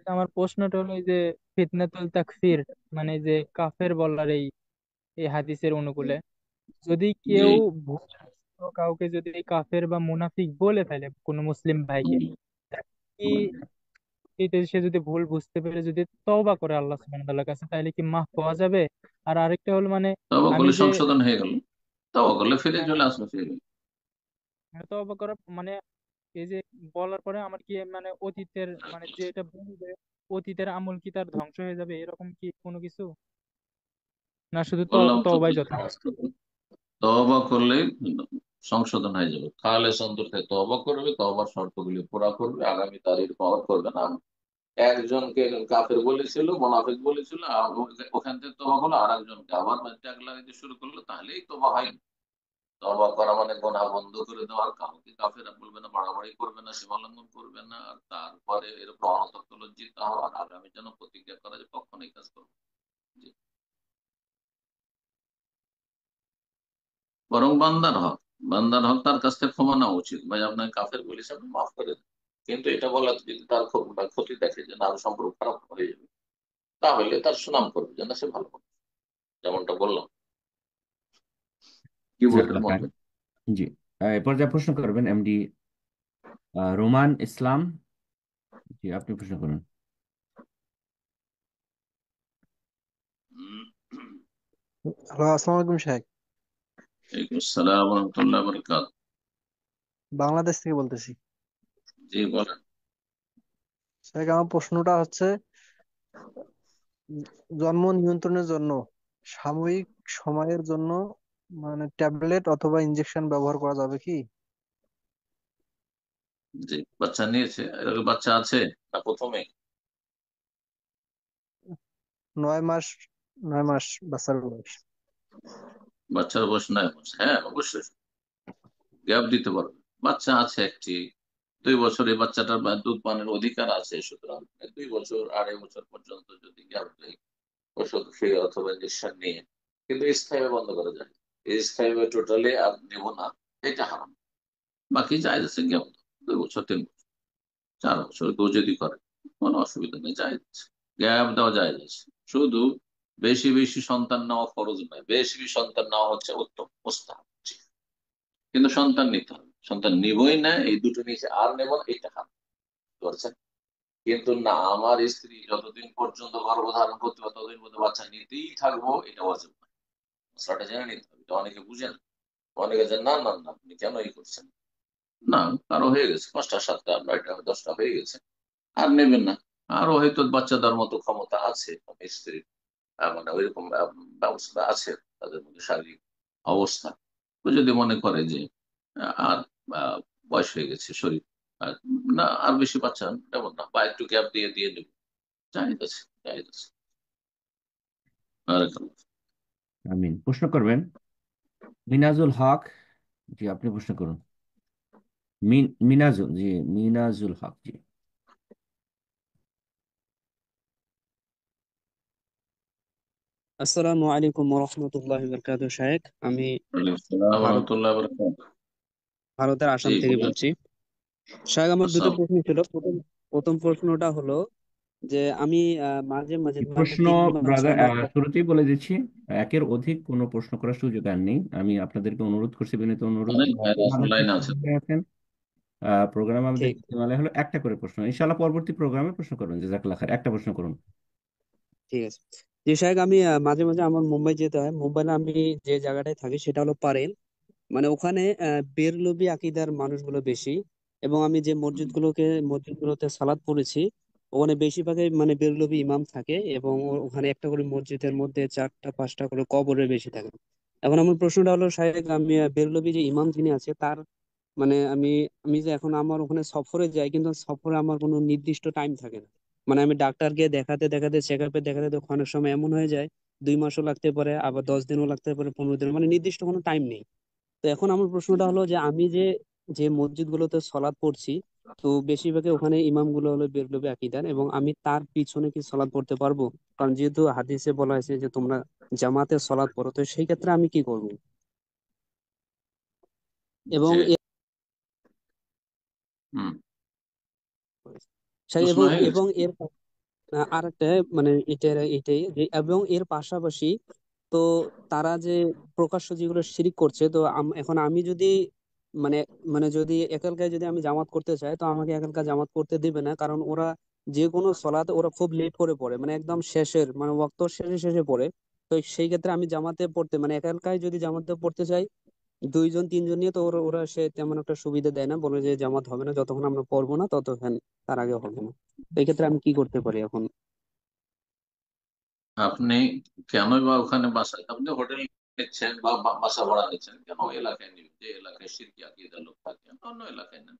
আমার প্রশ্নটা হলো এই যে ফিতনাতুল তাকফির, মানে যে কাফের বলার এই এই হাদিসের অনুকূলে যদি জি কেউ কাউকে যদি কাফের বা মুনাফিক বলে ফেলে কোনো মুসলিম ভাইকে, কি এটা সে যদি ভুল বুঝতে পেরে যদি তওবা করে আল্লাহ সুবহানাহু ওয়া তাআলার কাছে, তাহলে কি মাফ পাওয়া যাবে? আর আরেকটা হলো মানে তওবা আমি করলে যে সংশোধন হয়ে গেল, তওবা করলে ফিরে হ্যাঁ, চলে আসবে ফিরে। তওবা করা মানে এই যে বলার পরে আমার কি মানে অতীতের মানে যে এটা বলবে অতীতের আমল কি তার ধ্বংস হয়ে যাবে, এরকম কি কোনো কিছু, না শুধু বললাম তো, তওবাই যথেষ্ট? তওবা করলে সংশোধন হয়ে যাবে। খালে সন্তর থেকে তওবা করবে, তওবার শর্তগুলি পুরা করবে, আগামী তারিখ পাওয়ার করবে না। একজনকে কাফের বলেছিল, মুনাফিক বলেছিল, আর ওখান থেকে তওবা করলো, আর একজনকে আবার ট্যাগ লাগাইতে শুরু করলো, তাহলেই তওবা হয়। তওবা করা মানে গুনাহ বন্ধ করে দেওয়ার, কাউকে কাফের বলবে না, বাড়াবাড়ি করবে না, সীমা লঙ্ঘন করবে না, আর তারপরে এরকম অনর্থক লজ্জিত হওয়ার আগামী যেন প্রতিজ্ঞা করা যে কখনোই কাজ করবে না। জি। বরং বান্দার হক তার কাছ থেকে ক্ষমা নেওয়া উচিত, ভাই আপনার কাফের বলেছে আপনি মাফ করে দেন। কিন্তু এটা বলা যদি তার ক্ষতি দেখে যে না, আরো সম্পর্ক খারাপ হয়ে যাবে, তাহলে তার সুনাম করবে যে না সে ভালো করে, যেমনটা বললাম। কি বলবেন জাজাকাল্লাহ খাইর। বলবেন। জি, এরপর যা প্রশ্ন করবেন এমডি রোমান ইসলাম। জি, আপনি প্রশ্ন করুন। হ্যালো, আসসালামু আলাইকুম শেখ। ওয়ালাইকুম আসসালাম ওয়া রাহমাতুল্লাহি ওয়া বারাকাতুহু। বাংলাদেশ থেকে বলতেছি। জি বলেন। শেখ, আমার প্রশ্নটা হচ্ছে জন্ম নিয়ন্ত্রণের জন্য সাময়িক সময়ের জন্য মানে ট্যাবলেট অথবা ইনজেকশন ব্যবহার করা যাবে কি? জি, বাচ্চা নিয়েছে, বাচ্চা আছে না প্রথমে? 9 মাস, 9 মাস বাচ্চার বয়স। বাচ্চার বয়স 9 মাস, হ্যাঁ অবশ্যই গ্যাপ দিতে পারবে। বাচ্চা আছে একটি, 2 বছর এই বাচ্চাটার দুধ পানের অধিকার আছে, সুতরাং 2 বছর 2.5 বছর পর্যন্ত যদি গ্যাপ দেয় ওষুধ খেয়ে অথবা ইঞ্জেকশন নিয়ে, কিন্তু স্থায়ী বন্ধ করা যায়। স্থায়ী টোটালি আর নেব না, এটা হারাম। বাকি যায় আছে গ্যাপ, 2 বছর 3 বছর 4 বছর কেউ যদি করে কোনো অসুবিধা নেই, যায় গ্যাপ দেওয়া যায় যাচ্ছে। শুধু বেশি বেশি সন্তান নেওয়া ফরজ নয়, বেশি বেশি সন্তান নেওয়া হচ্ছে উত্তম মুস্তাহাব। কিন্তু সন্তান নিতে হবে, সন্তান নিবই না, এই দুটো নিচে আর নেব না, এটা হারাম। বুঝতে পারছেন? কিন্তু না, আমার স্ত্রী যতদিন পর্যন্ত গর্ভধারণ করতে হবে ততদিন পর্যন্ত বাচ্চা নিতেই থাকবো, এটা ওয়াজিব না। মশলাটা জেনে নিতে হবে, এটা অনেকে বুঝেন। অনেকে যে না না না আপনি কেন এই করছেন, না কারো হয়ে গেছে 5টা 7টা 9টা 10টা হয়ে গেছে, আর নেবেন না। আরো হয়তো বাচ্চা দেওয়ার মতো ক্ষমতা আছে স্ত্রীর, মানে ওইরকম ব্যবস্থা আছে তাদের মধ্যে, শারীরিক অবস্থা। তো যদি মনে করে যে আর বয়স হয়ে গেছে শরীর, আর না আর বেশি বাচ্চা তেমন না, বা একটু গ্যাপ দিয়ে দিয়ে নেব, জায়েজ আছে, জায়েজ আছে। বারাকাল্লাহ। আমিন। প্রশ্ন করবেন মিনাজুল হক। জি, আপনি প্রশ্ন করুন। মিনাজুল, জি মিনাজুল হক, জি। আসসালামু আলাইকুম রহমতুল্লাহি বারাকাতুহু। শেখ, আমি ওয়ালাইকুম আসসালাম ওয়া ভারত রাহমাতুল্লাহি ওয়া বারাকাতুহু। ভারতের জি আসাম থেকে বলেন। বলছি। শেখ, আমার দুটো আসসালাম। প্রশ্ন ছিল। প্রথম প্রথম প্রশ্নটা হলো যে আমি মাঝে মাঝে মানে প্রশ্ন 3 মাস ব্রাদার, 6 মাস পর। শুরুতেই বলে দিচ্ছি, একের অধিক কোনো প্রশ্ন করার সুযোগ আর নেই। আমি আপনাদেরকে অনুরোধ করছি, বিনীত অনুরোধ, অনেক ভাইরাস আমাদের লাইন আছে। আছেন প্রোগ্রাম আমাদের ঠিক ইস্তেমালে হলো একটা করে প্রশ্ন, ইনশাআল্লাহ পরবর্তী প্রোগ্রামে প্রশ্ন করবেন। জাযাকাল্লাহ খাইর, একটা প্রশ্ন করুন। ঠিক আছে। যে শেখ, আমি মাঝে মাঝে আমার মুম্বাই যেতে হয়। মুম্বাইতে আমি যে জায়গাটায় থাকি সেটা হলো পারেল। মানে ওখানে বেরলভী আকীদার মানুষগুলো বেশি। এবং আমি যে মসজিদগুলোতে সালাত পড়েছি, ওখানে বেশিরভাগই মানে বেরলভী ইমাম থাকে। এবং ওখানে একটা করে মসজিদের মধ্যে 4টা 5টা করে কবরের বেশি থাকে। এখন আমার প্রশ্নটা হলো, শায়েখ, আমি বেরলভী যে ইমাম যিনি আছে তার মানে আমি আমি যে এখন আমার ওখানে সফরে যাই, কিন্তু সফরে আমার কোনো নির্দিষ্ট টাইম থাকে না। মানে আমি ডাক্তারকে দেখাতে দেখাতে, চেক আপে দেখাতে দেখাতে অনেক সময় এমন হয়ে যায় 2 মাসও লাগতে পারে, আবার 10 দিনও লাগতে পারে, 15 দিন, মানে নির্দিষ্ট কোনো টাইম নেই। তো এখন আমার প্রশ্নটা হলো যে আমি যে যে মসজিদ গুলোতে সলাৎ পড়ছি, তো বেশিরভাগই ওখানে ইমাম গুলো হলো বেরলভী আকীদার, এবং আমি তার পিছনে কি সলাৎ পড়তে পারবো? কারণ যেহেতু হাদিসে বলা হয়েছে যে তোমরা জামাতে সলাৎ পড়ো, তো সেই ক্ষেত্রে আমি কি করব? এবং যে হুম প্রশ্ন এবং হয়ে গেছে। এবং এর আর একটা, মানে এটাই যে, এবং এর পাশাপাশি তো তারা যে প্রকাশ্য যেগুলো শিরিক করছে, তো এখন আমি যদি মানে মানে যদি একালকায় যদি আমি জামাত করতে চাই, তো আমাকে একালকা জামাত করতে দিবে না, কারণ ওরা যে কোনো সলাতে ওরা খুব লেট করে পড়ে, মানে একদম শেষের, মানে ওয়াক্ত শেষে শেষে পড়ে। তো সেই ক্ষেত্রে আমি জামাতে পড়তে, মানে একালকায় যদি জামাতে পড়তে চাই 2 জন 3 জন নিয়ে, তো ওরা ওরা সে তেমন একটা সুবিধা দেয় না, বলে যে জামাত হবে না, যতক্ষণ আমরা পড়বো না ততক্ষণ, তার আগে হবে না। তো এই ক্ষেত্রে আমি কি করতে পারি এখন? আপনি কেন বা ওখানে বাসা, আপনি হোটেল নিচ্ছেন বা বাসা ভাড়া নিচ্ছেন, কেন ওই এলাকায় নিবেন যে এলাকায় শিরকি আকীদার লোক থাকে? অন্য এলাকায় নেন।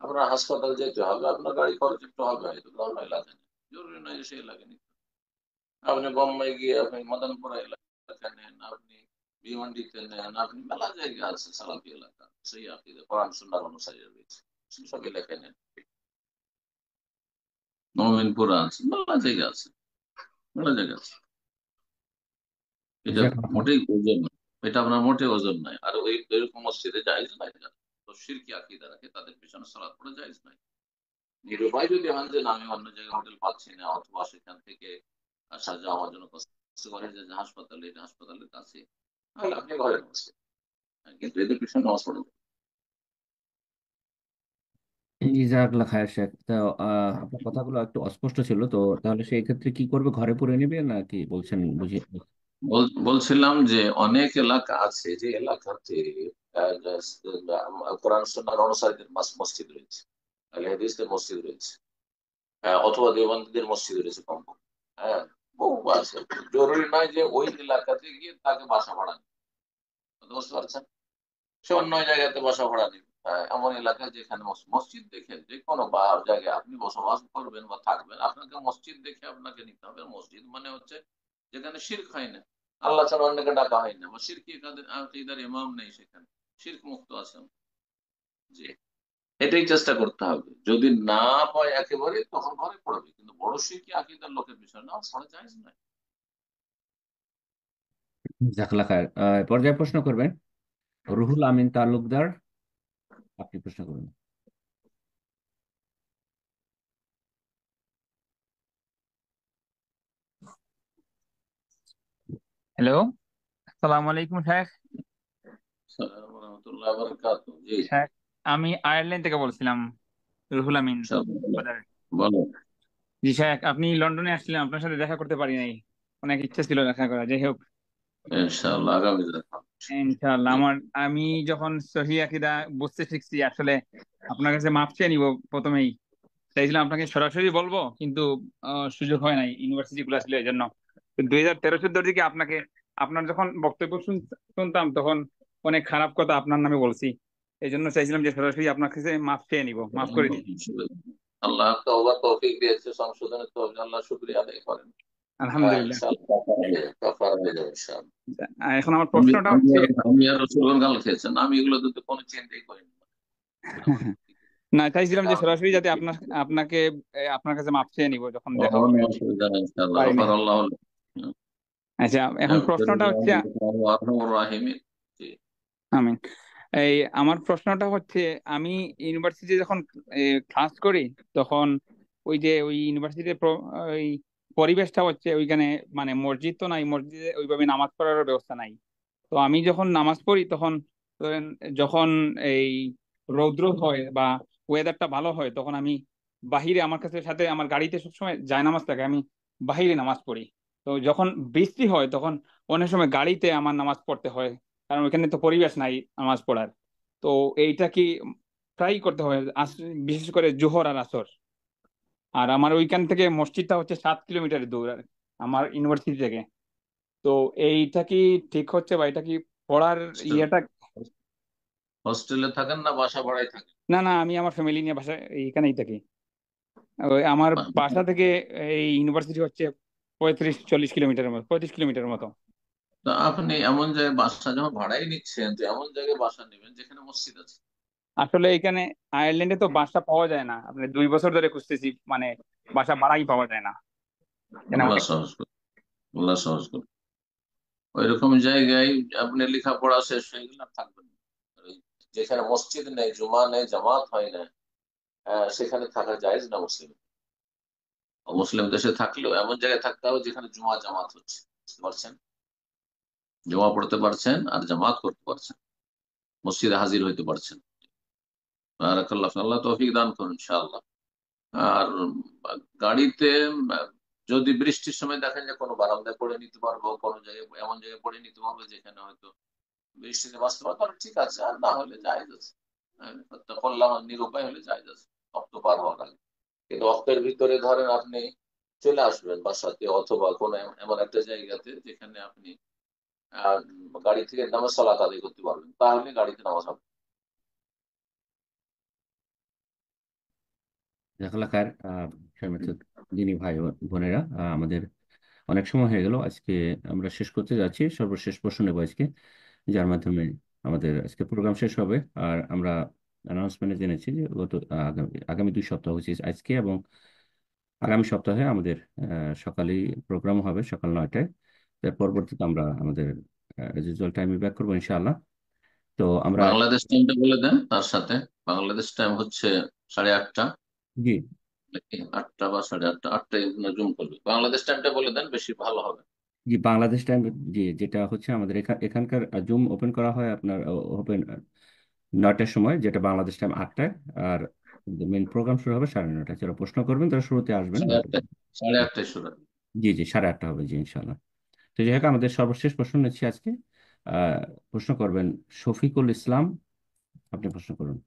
আপনার হাসপাতাল যেতে হবে, আপনার গাড়ি খরচ একটু হবে, হয়তো অন্য এলাকায় নেন। জরুরি নয় যে সেই এলাকায় নিতে হবে। আপনি বোম্বাই গিয়ে আপনি মদনপুরা এলাকায় নেন, আপনি ভিওয়ান্ডিতে নেন, আপনি মেলা জায়গা আছে সালাফি এলাকা, সেই আকীদা কোরআন সুন্নাহর অনুসারী রয়েছে, সেসব এলাকায় নেন। মোমিনপুরা আছে, মেলা জায়গা আছে, মেলা জায়গা আছে। এটা জাযাকাল্লাহ। মোটেই ওজন নয়, এটা আপনার মোটে ওজন নয়। আর ওই এরকম মসজিদে জায়েজ নাই, যারা তো শিরকি আকীদা রাখে তাদের পিছনে সালাত পড়া জায়েজ নাই। নিরুপায় যদি হন যে না, আমি অন্য জায়গায় হোটেল পাচ্ছি না, অথবা সেখান থেকে আসা যাওয়া আমার জন্য কষ্ট করে, যে হাসপাতালে, এটা হাসপাতালের কাছে, তাহলে আপনি ঘরে নামাজ পড়ুন। কিন্তু এদের পিছনে নামাজ পড়ে যাবে। জাযাকাল্লাহ খায়ের শেখ। তো আপনার কথাগুলো একটু অস্পষ্ট ছিল, তো তাহলে সেই ক্ষেত্রে কি করবে, ঘরে পড়ে নেবে না কি বলছেন বুঝিয়ে? বলছিলাম যে অনেক এলাকা আছে যে এলাকাতে কোরআন সুন্নাহর অনুসারীদের মসজিদ রয়েছে, আহলে হাদিসদের মসজিদ রয়েছে, অথবা দেওবন্দীদের মসজিদ রয়েছে কমপক্ষে। হ্যাঁ, বহু আছে। জরুরি নয় যে ওই এলাকাতে গিয়ে তাকে বাসা ভাড়া নিতে, বুঝতে পারছেন? সে অন্য জায়গাতে বাসা ভাড়া নিবে। এমন এলাকায় যেখানে মসজিদ দেখে, যে কোনো জায়গায় আপনি বসবাস করবেন বা থাকবেন, আপনাকে মসজিদ দেখে আপনাকে নিতে হবে। মসজিদ মানে হচ্ছে যেখানে শিরক হয় না, আল্লাহ ছাড়া অন্যকে ডাকা হয় না, বা শিরকি আকীদার ইমাম নেই সেখানে, শিরক মুক্ত আছে, জি, এটাই চেষ্টা করতে হবে। যদি না পায় একেবারে, তখন ঘরে পড়বে, কিন্তু বড় শিরকি আকীদার লোকের বিষয় না, পড়া যায় না। জাযাকাল্লাহ খায়ের। পর্যায়ে প্রশ্ন করবেন রুহুল আমিন তালুকদার, আপনি প্রশ্ন করুন। হ্যালো, আসসালামু আলাইকুম শেখ। আসসালামু আলাইকুম ওয়া রাহমাতুল্লাহি ওয়া বারাকাতুহু। জি, শেখ, আমি আয়ারল্যান্ড থেকে বলছিলাম, রুহুল আমিন বাদার। বলো। জি শেখ, আপনি লন্ডনে আসছিলেন, আপনার সাথে দেখা করতে পারি নাই, অনেক ইচ্ছা ছিল দেখা করা। যাই হোক, ইনশাআল্লাহ আগামী দেখা। ইনশাআল্লাহ। আমি যখন সহিহ আকীদা বুঝতে শিখছি, আসলে আপনার কাছে মাপ চেয়ে নিব প্রথমেই। চাইছিলাম আপনাকে সরাসরি বলবো, কিন্তু সুযোগ হয় নাই, ইউনিভার্সিটি গুলো ছিল এই জন্য। 2013-14 দিকে আপনাকে, আপনার যখন বক্তব্য শুনতাম, তখন অনেক খারাপ কথা আপনার নামে বলছি। এই জন্য চাইছিলাম যে সরাসরি আপনার কাছে মাফ চেয়ে নিব, মাফ করে দিন। আল্লাহ তওবার তৌফিক দিয়েছে, সংশোধনের তৌফিক, আল্লাহ শুকরিয়া আদায় করেন। আলহামদুলিল্লাহ। ইনশাআল্লাহ কাফারা হয়ে যাবে ইনশাআল্লাহ। এখন আমার প্রশ্নটা আমি হচ্ছে, আমি আর রসুলগণ গাল খেয়েছেন, আমি এগুলো তো কোনো চিন্তাই করিনি। না, চাইছিলাম যে সরাসরি যাতে আপনাকে আপনার কাছে মাফ চেয়ে নিব যখন দেখা হবে আর কি। অসুবিধা নেই ইনশাআল্লাহ, পারি নাই। গাফার আল্লাহ। আচ্ছা, এখন প্রশ্নটা হচ্ছে, আমিন। এই আমার প্রশ্নটা হচ্ছে, আমি ইউনিভার্সিটি যখন ক্লাস করি, তখন ওই ইউনিভার্সিটির ওই পরিবেশটা হচ্ছে ওইখানে, মানে মসজিদ তো নাই, মসজিদে ওইভাবে নামাজ পড়ার ব্যবস্থা নাই। তো আমি যখন নামাজ পড়ি, তখন ধরেন যখন এই রৌদ্র হয় বা ওয়েদারটা ভালো হয়, তখন আমি বাহিরে, আমার কাছে সাথে আমার গাড়িতে সবসময় জায়নামাজ থাকে, আমি বাহিরে নামাজ পড়ি। তো যখন বৃষ্টি হয়, তখন অনেক সময় গাড়িতে আমার নামাজ পড়তে হয়, কারণ ওইখানে তো পরিবেশ নাই নামাজ পড়ার। তো এইটা কি ট্রাই করতে হয়, বিশেষ করে জোহর আর আসর। আর আমার ওইখান থেকে মসজিদটা হচ্ছে 7 কিলোমিটার দূর আমার ইউনিভার্সিটি থেকে। তো এইটা কি ঠিক হচ্ছে, বা এটা কি পড়ার ইয়েটা? হোস্টেলে থাকেন না বাসা ভাড়ায় থাকেন? না না, আমি আমার ফ্যামিলি নিয়ে বাসা এইখানেই থাকি। ওই আমার বাসা থেকে এই ইউনিভার্সিটি হচ্ছে 35-40 কিলোমিটারের মতো, 35 কিলোমিটার মতো। তো আপনি এমন জায়গায় বাসা যখন ভাড়াই নিচ্ছেন, তো এমন জায়গায় বাসা নেবেন যেখানে মসজিদ আছে। আসলে এখানে আয়ারল্যান্ডে তো বাসা পাওয়া যায় না, আপনি 2 বছর ধরে খুঁজতেছি, মানে বাসা ভাড়াই পাওয়া যায় না, এখানে আল্লাহ অনেক। সহজ করুন, আল্লাহ সহজ করুন। ওইরকম জায়গায় আপনি লেখাপড়া শেষ হয়ে গেলে আর থাকবেন না। ওই যেখানে মসজিদ নেই, জুমা নেই, জামাত হয় না, সেখানে থাকা জায়েজ না মুসলিম। মুসলিম দেশে থাকলেও এমন জায়গায় থাকতে হবে যেখানে জুমা জামাত হচ্ছে, বুঝতে পারছেন? জুমা পড়তে পারছেন আর জামাত করতে পারছেন, মসজিদে হাজির হইতে পারছেন। বারাকাল্লাহ, আল্লাহ তৌফিক দান করুন ইনশাআল্লাহ। আর গাড়িতে যদি বৃষ্টির সময় দেখেন যে কোনো বারান্দায় পড়ে নিতে পারবো, কোনো জায়গায় এমন জায়গায় পড়ে নিতে পারবো যেখানে হয়তো বৃষ্টিতে বাঁচতে পারবো, তাহলে ঠিক আছে, আর না হলে জায়েজ আছে। করলাম নিরুপায় হলে জায়েজ আছে অক্ত পার হওয়ার আগে। কিন্তু অক্তের ভিতরে ধরেন আপনি চলে আসবেন বাসাতে, অথবা কোনো এমন একটা জায়গাতে যেখানে আপনি আহ গাড়ি থেকে নামাজ সালাত আদায় করতে পারবেন, তাহলে গাড়িতে নামাজ হবে। জাজাকাল্লাহ খায়ের। সম্মানিত দিনী ভাই ও বোনেরা, আমাদের অনেক সময় হয়ে গেল। আজকে আমরা শেষ করতে যাচ্ছি, সর্বশেষ প্রশ্ন নেব আজকে, যার মাধ্যমে আমাদের আজকে প্রোগ্রাম শেষ হবে। আর আমরা অ্যানাউন্সমেন্টে জেনেছি যে আগামী আগামী 2 সপ্তাহ হচ্ছে আজকে এবং আগামী সপ্তাহে আমাদের সকালেই প্রোগ্রাম হবে সকাল 9টায়। তার পরবর্তীতে আমরা আমাদের ইউজুয়াল টাইমে ব্যাক করবো ইনশাআল্লাহ। তো আমরা বাংলাদেশ টাইমটা বলে দেন তার সাথে। বাংলাদেশ টাইম হচ্ছে 8:30 জি নাকি 8টা বা 8:30? 8টায় জুম করবে, বাংলাদেশ টাইমটা বলে দেন, বেশি ভালো হবে। জি বাংলাদেশ টাইম, জি যেটা হচ্ছে আমাদের এখানকার জুম ওপেন করা হয় আপনার ওপেন 9টার সময়, যেটা বাংলাদেশ টাইম 8টায়। আর মেন প্রোগ্রাম শুরু হবে 9:30টায়। যারা প্রশ্ন করবেন তারা শুরুতে আসবেন সাড়ে 9টা। আটটায় 8:30টায় শুরু হবে। জি জি 8:30 হবে, জি ইনশাল্লাহ। তো যাই হোক, আমাদের সর্বশেষ প্রশ্ন নিচ্ছি আজকে। প্রশ্ন করবেন শফিকুল ইসলাম, আপনি প্রশ্ন করুন।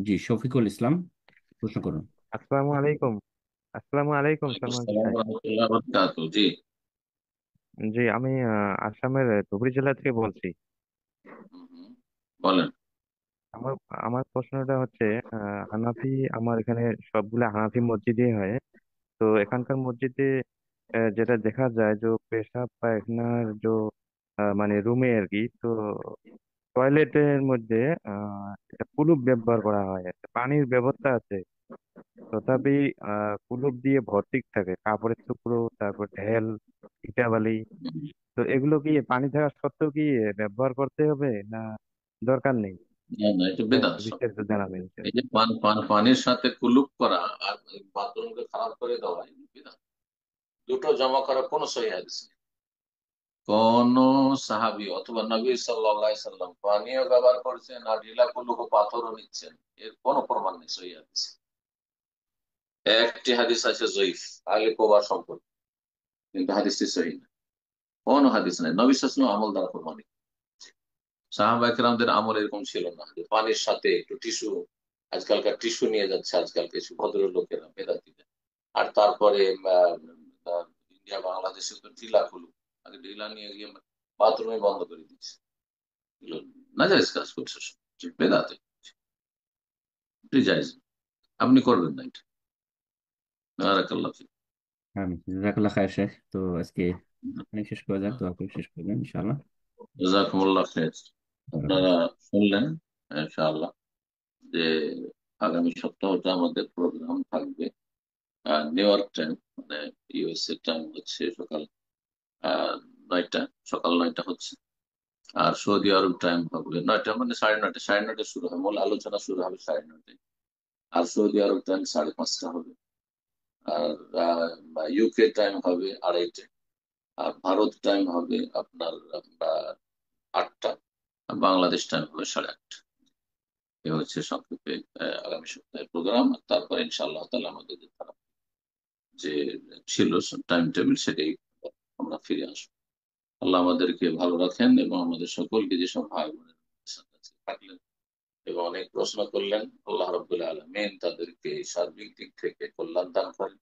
জি শফিকুল ইসলাম, প্রশ্ন করুন। আসসালামু আলাইকুম। আসসালামু আলাইকুম ওয়ালাইকুম সালমান আসসালাম ভাই। ওয়া রাহমাতুল্লাহি ওয়া বারাকাতুহু। জি। জি, আমি আসামের ধুবড়ী জেলা থেকে বলছি। হুম, বলেন। আমার আমার প্রশ্নটা হচ্ছে হানাফি, আমার এখানে সবগুলা হানাফি মসজিদই হয়। তো এখানকার মসজিদে যেটা দেখা যায় যে পেশাব পায়খানার মানে রুমে আর কি, তো টয়লেটের মধ্যে এটা কুলুপ ব্যবহার করা হয়, একটা পানির ব্যবস্থা আছে, তথাপি কুলুপ দিয়ে ভর্তি থাকে, কাপড়ের টুকরো, তারপর ঢেল, ইটাবালি। তো এগুলো কি পানি থাকা সত্ত্বেও কি ব্যবহার করতে হবে, না দরকার নেই? না না, এটা এটা একটু বেদাত সব। বিস্তারিত জানাবেন এই স্যার। যে পানির সাথে কুলুপ করা আর বাথরুমকে খারাপ করে দেওয়া, এটা বেদাত। দুটো জমা করার কোনো সহি হাদিস নেই। কোন সাহাবী অথবা নবী সাল্লাল্লাহু আলাইহি সাল্লাম পানীয় ব্যবহার করছেন আর ঢিলা কুলুপ ও পাথরও নিচ্ছেন, এর কোনো প্রমাণ নেই সহি হাদিস। একটি হাদিস আছে জয়ীফ আহলে কোবার সম্পর্কে, কিন্তু হাদিসটি সহি না, কোন হাদিস নাই। নবী সাল্লাল্লাহু আলাইহি ওয়াসাল্লাম আমল দ্বারা প্রমাণিত। সাহাবা কেরামদের আমল এরকম ছিল না যে পানির সাথে একটু টিস্যু, আজকালকার টিস্যু নিয়ে যাচ্ছে আজকাল কিছু ভদ্রলোকেরা, বেদাতিরা। আর তারপরে ইন্ডিয়া বাংলাদেশে তো ঢিলা কুলুপ, আগে ঢিলা নিয়ে গিয়ে বাথরুমে বন্ধ করে দিচ্ছে। এগুলো নাজায়েজ কাজ করছে সব, যে বেদাতে, এটি জায়েজ না। আপনি করবেন না এটা। বারাকাল্লাহ ফিক। হ্যাঁ, জাজাকাল্লাহ খায়ের শেখ। তো আজকে এখানে শেষ করা যাক, দোয়া করে শেষ করবেন ইনশাআল্লাহ। জাযাকুমুল্লাহ খাইর। আপনারা শুনলেন ইনশাআল্লাহ যে আগামী সপ্তাহটা আমাদের প্রোগ্রাম থাকবে নিউ ইয়র্ক টাইম, মানে ইউএসএ টাইম হচ্ছে সকাল 9টা, সকাল 9টা হচ্ছে। আর সৌদি আরব টাইম হবে 9টা, মানে 9:30, 9:30 শুরু হয়, মূল আলোচনা শুরু হবে 9:30। আর সৌদি আরব টাইম 5:30 হবে। আর ইউকে টাইম হবে 2:30। আর ভারত টাইম হবে আপনার 8টা। আর বাংলাদেশ টাইম হবে 8:30। এ হচ্ছে সংক্ষেপে আগামী সপ্তাহের প্রোগ্রাম। তারপর ইনশাআল্লাহ তাআলা আমাদের যে ছিল টাইম টেবিল, সেটাই আমরা ফিরে আসবো। আল্লাহ আমাদেরকে ভালো রাখেন এবং আমাদের সকলকে, যেসব ভাই বোনের সাথে থাকলেন এবং অনেক প্রশ্ন করলেন, আল্লাহ রাব্বুল আলামিন তাদেরকে সার্বিক দিক থেকে কল্যাণ দান করেন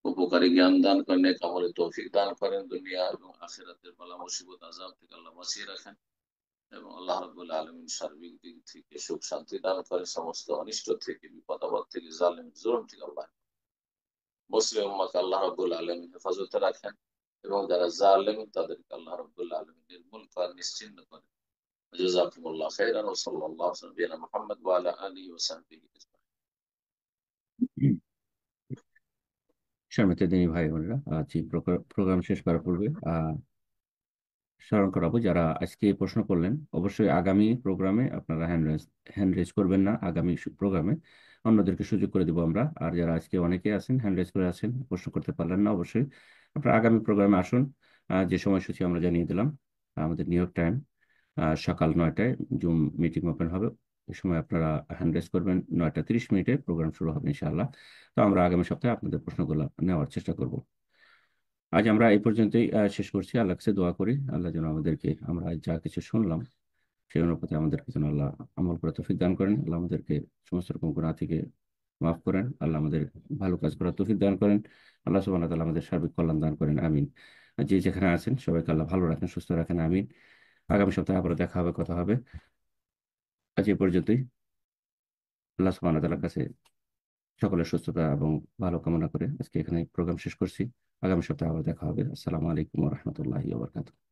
উপকারী জ্ঞান দান করেন, নেক আমলে তৌফিক দান করেন, দুনিয়া এবং আখিরাতের বালা মুসিবত আযাব থেকে আল্লাহ বাঁচিয়ে রাখেন, এবং আল্লাহ রাব্বুল আলামিন সার্বিক দিক থেকে সুখ শান্তি দান করেন, সমস্ত অনিষ্ট থেকে, বিপদ আপদ থেকে, জালেম জুলুম থেকে আল্লাহ মুসলিম উম্মাহকে আল্লাহ রাব্বুল আলামিন হেফাজতে রাখেন, এবং যারা জালেম তাদেরকে আল্লাহ রাব্বুল আলামিন নির্মূল করেন, নিশ্চিহ্ন করেন। জাযাকুমুল্লাহ খাইরান ওয়া সাল্লাল্লাহু আলা নবিয়িনা মুহাম্মদ ওয়া আলা আলিহি ওয়া সাহবিহি আজমাইন। সম্মানিত দিনী ভাই বোনেরা, প্রোগ্রাম শেষ করার পূর্বে স্মরণ করাবো, যারা আজকে এই প্রশ্ন করলেন অবশ্যই আগামী প্রোগ্রামে আপনারা হ্যান্ড রেজ করবেন না। আগামী প্রোগ্রামে অন্যদেরকে সুযোগ করে দিব আমরা। আর যারা আজকে অনেকে আছেন হ্যান্ড রেজ করে আছেন, প্রশ্ন করতে পারলেন না, অবশ্যই আপনারা আগামী প্রোগ্রামে আসুন। যে সময়সূচি আমরা জানিয়ে দিলাম, আমাদের নিউ ইয়র্ক টাইম সকাল 9টায় জুম মিটিং ওপেন হবে। এই সময় আপনারা হ্যান্ড রেজ করবেন। 9টা 30 মিনিটে প্রোগ্রাম শুরু হবে ইনশাআল্লাহ। তো আমরা আগামী সপ্তাহে আপনাদের প্রশ্নগুলো নেওয়ার চেষ্টা করব। আজ আমরা এই পর্যন্তই শেষ করছি। আল্লাহ কাছে দোয়া করি আল্লাহ যেন আমাদেরকে, আমরা আজ যা কিছু শুনলাম সেই অনুপাতে আমাদেরকে যেন আল্লাহ আমল করে তৌফিক দান করেন। আল্লাহ আমাদেরকে সমস্ত রকম গুনাহ থেকে মাফ করেন। আল্লাহ আমাদের ভালো কাজ করার তৌফিক দান করেন। আল্লাহ সুবহানাহু ওয়া তাআলা আমাদের সার্বিক কল্যাণ দান করেন। আমিন। যে যেখানে আছেন সবাইকে আল্লাহ ভালো রাখেন, সুস্থ রাখেন। আমিন। আগামী সপ্তাহে আবার দেখা হবে, কথা হবে। আজ এই পর্যন্তই। আল্লাহ সুবহানাহু ওয়া তাআলার কাছে সকলের সুস্থতা এবং ভালো কামনা করে আজকে এখানে প্রোগ্রাম শেষ করছি। আগামী সপ্তাহে আবার দেখা হবে। আসসালামু আলাইকুম ওয়া রাহমাতুল্লাহি ওয়া বারাকাতুহু।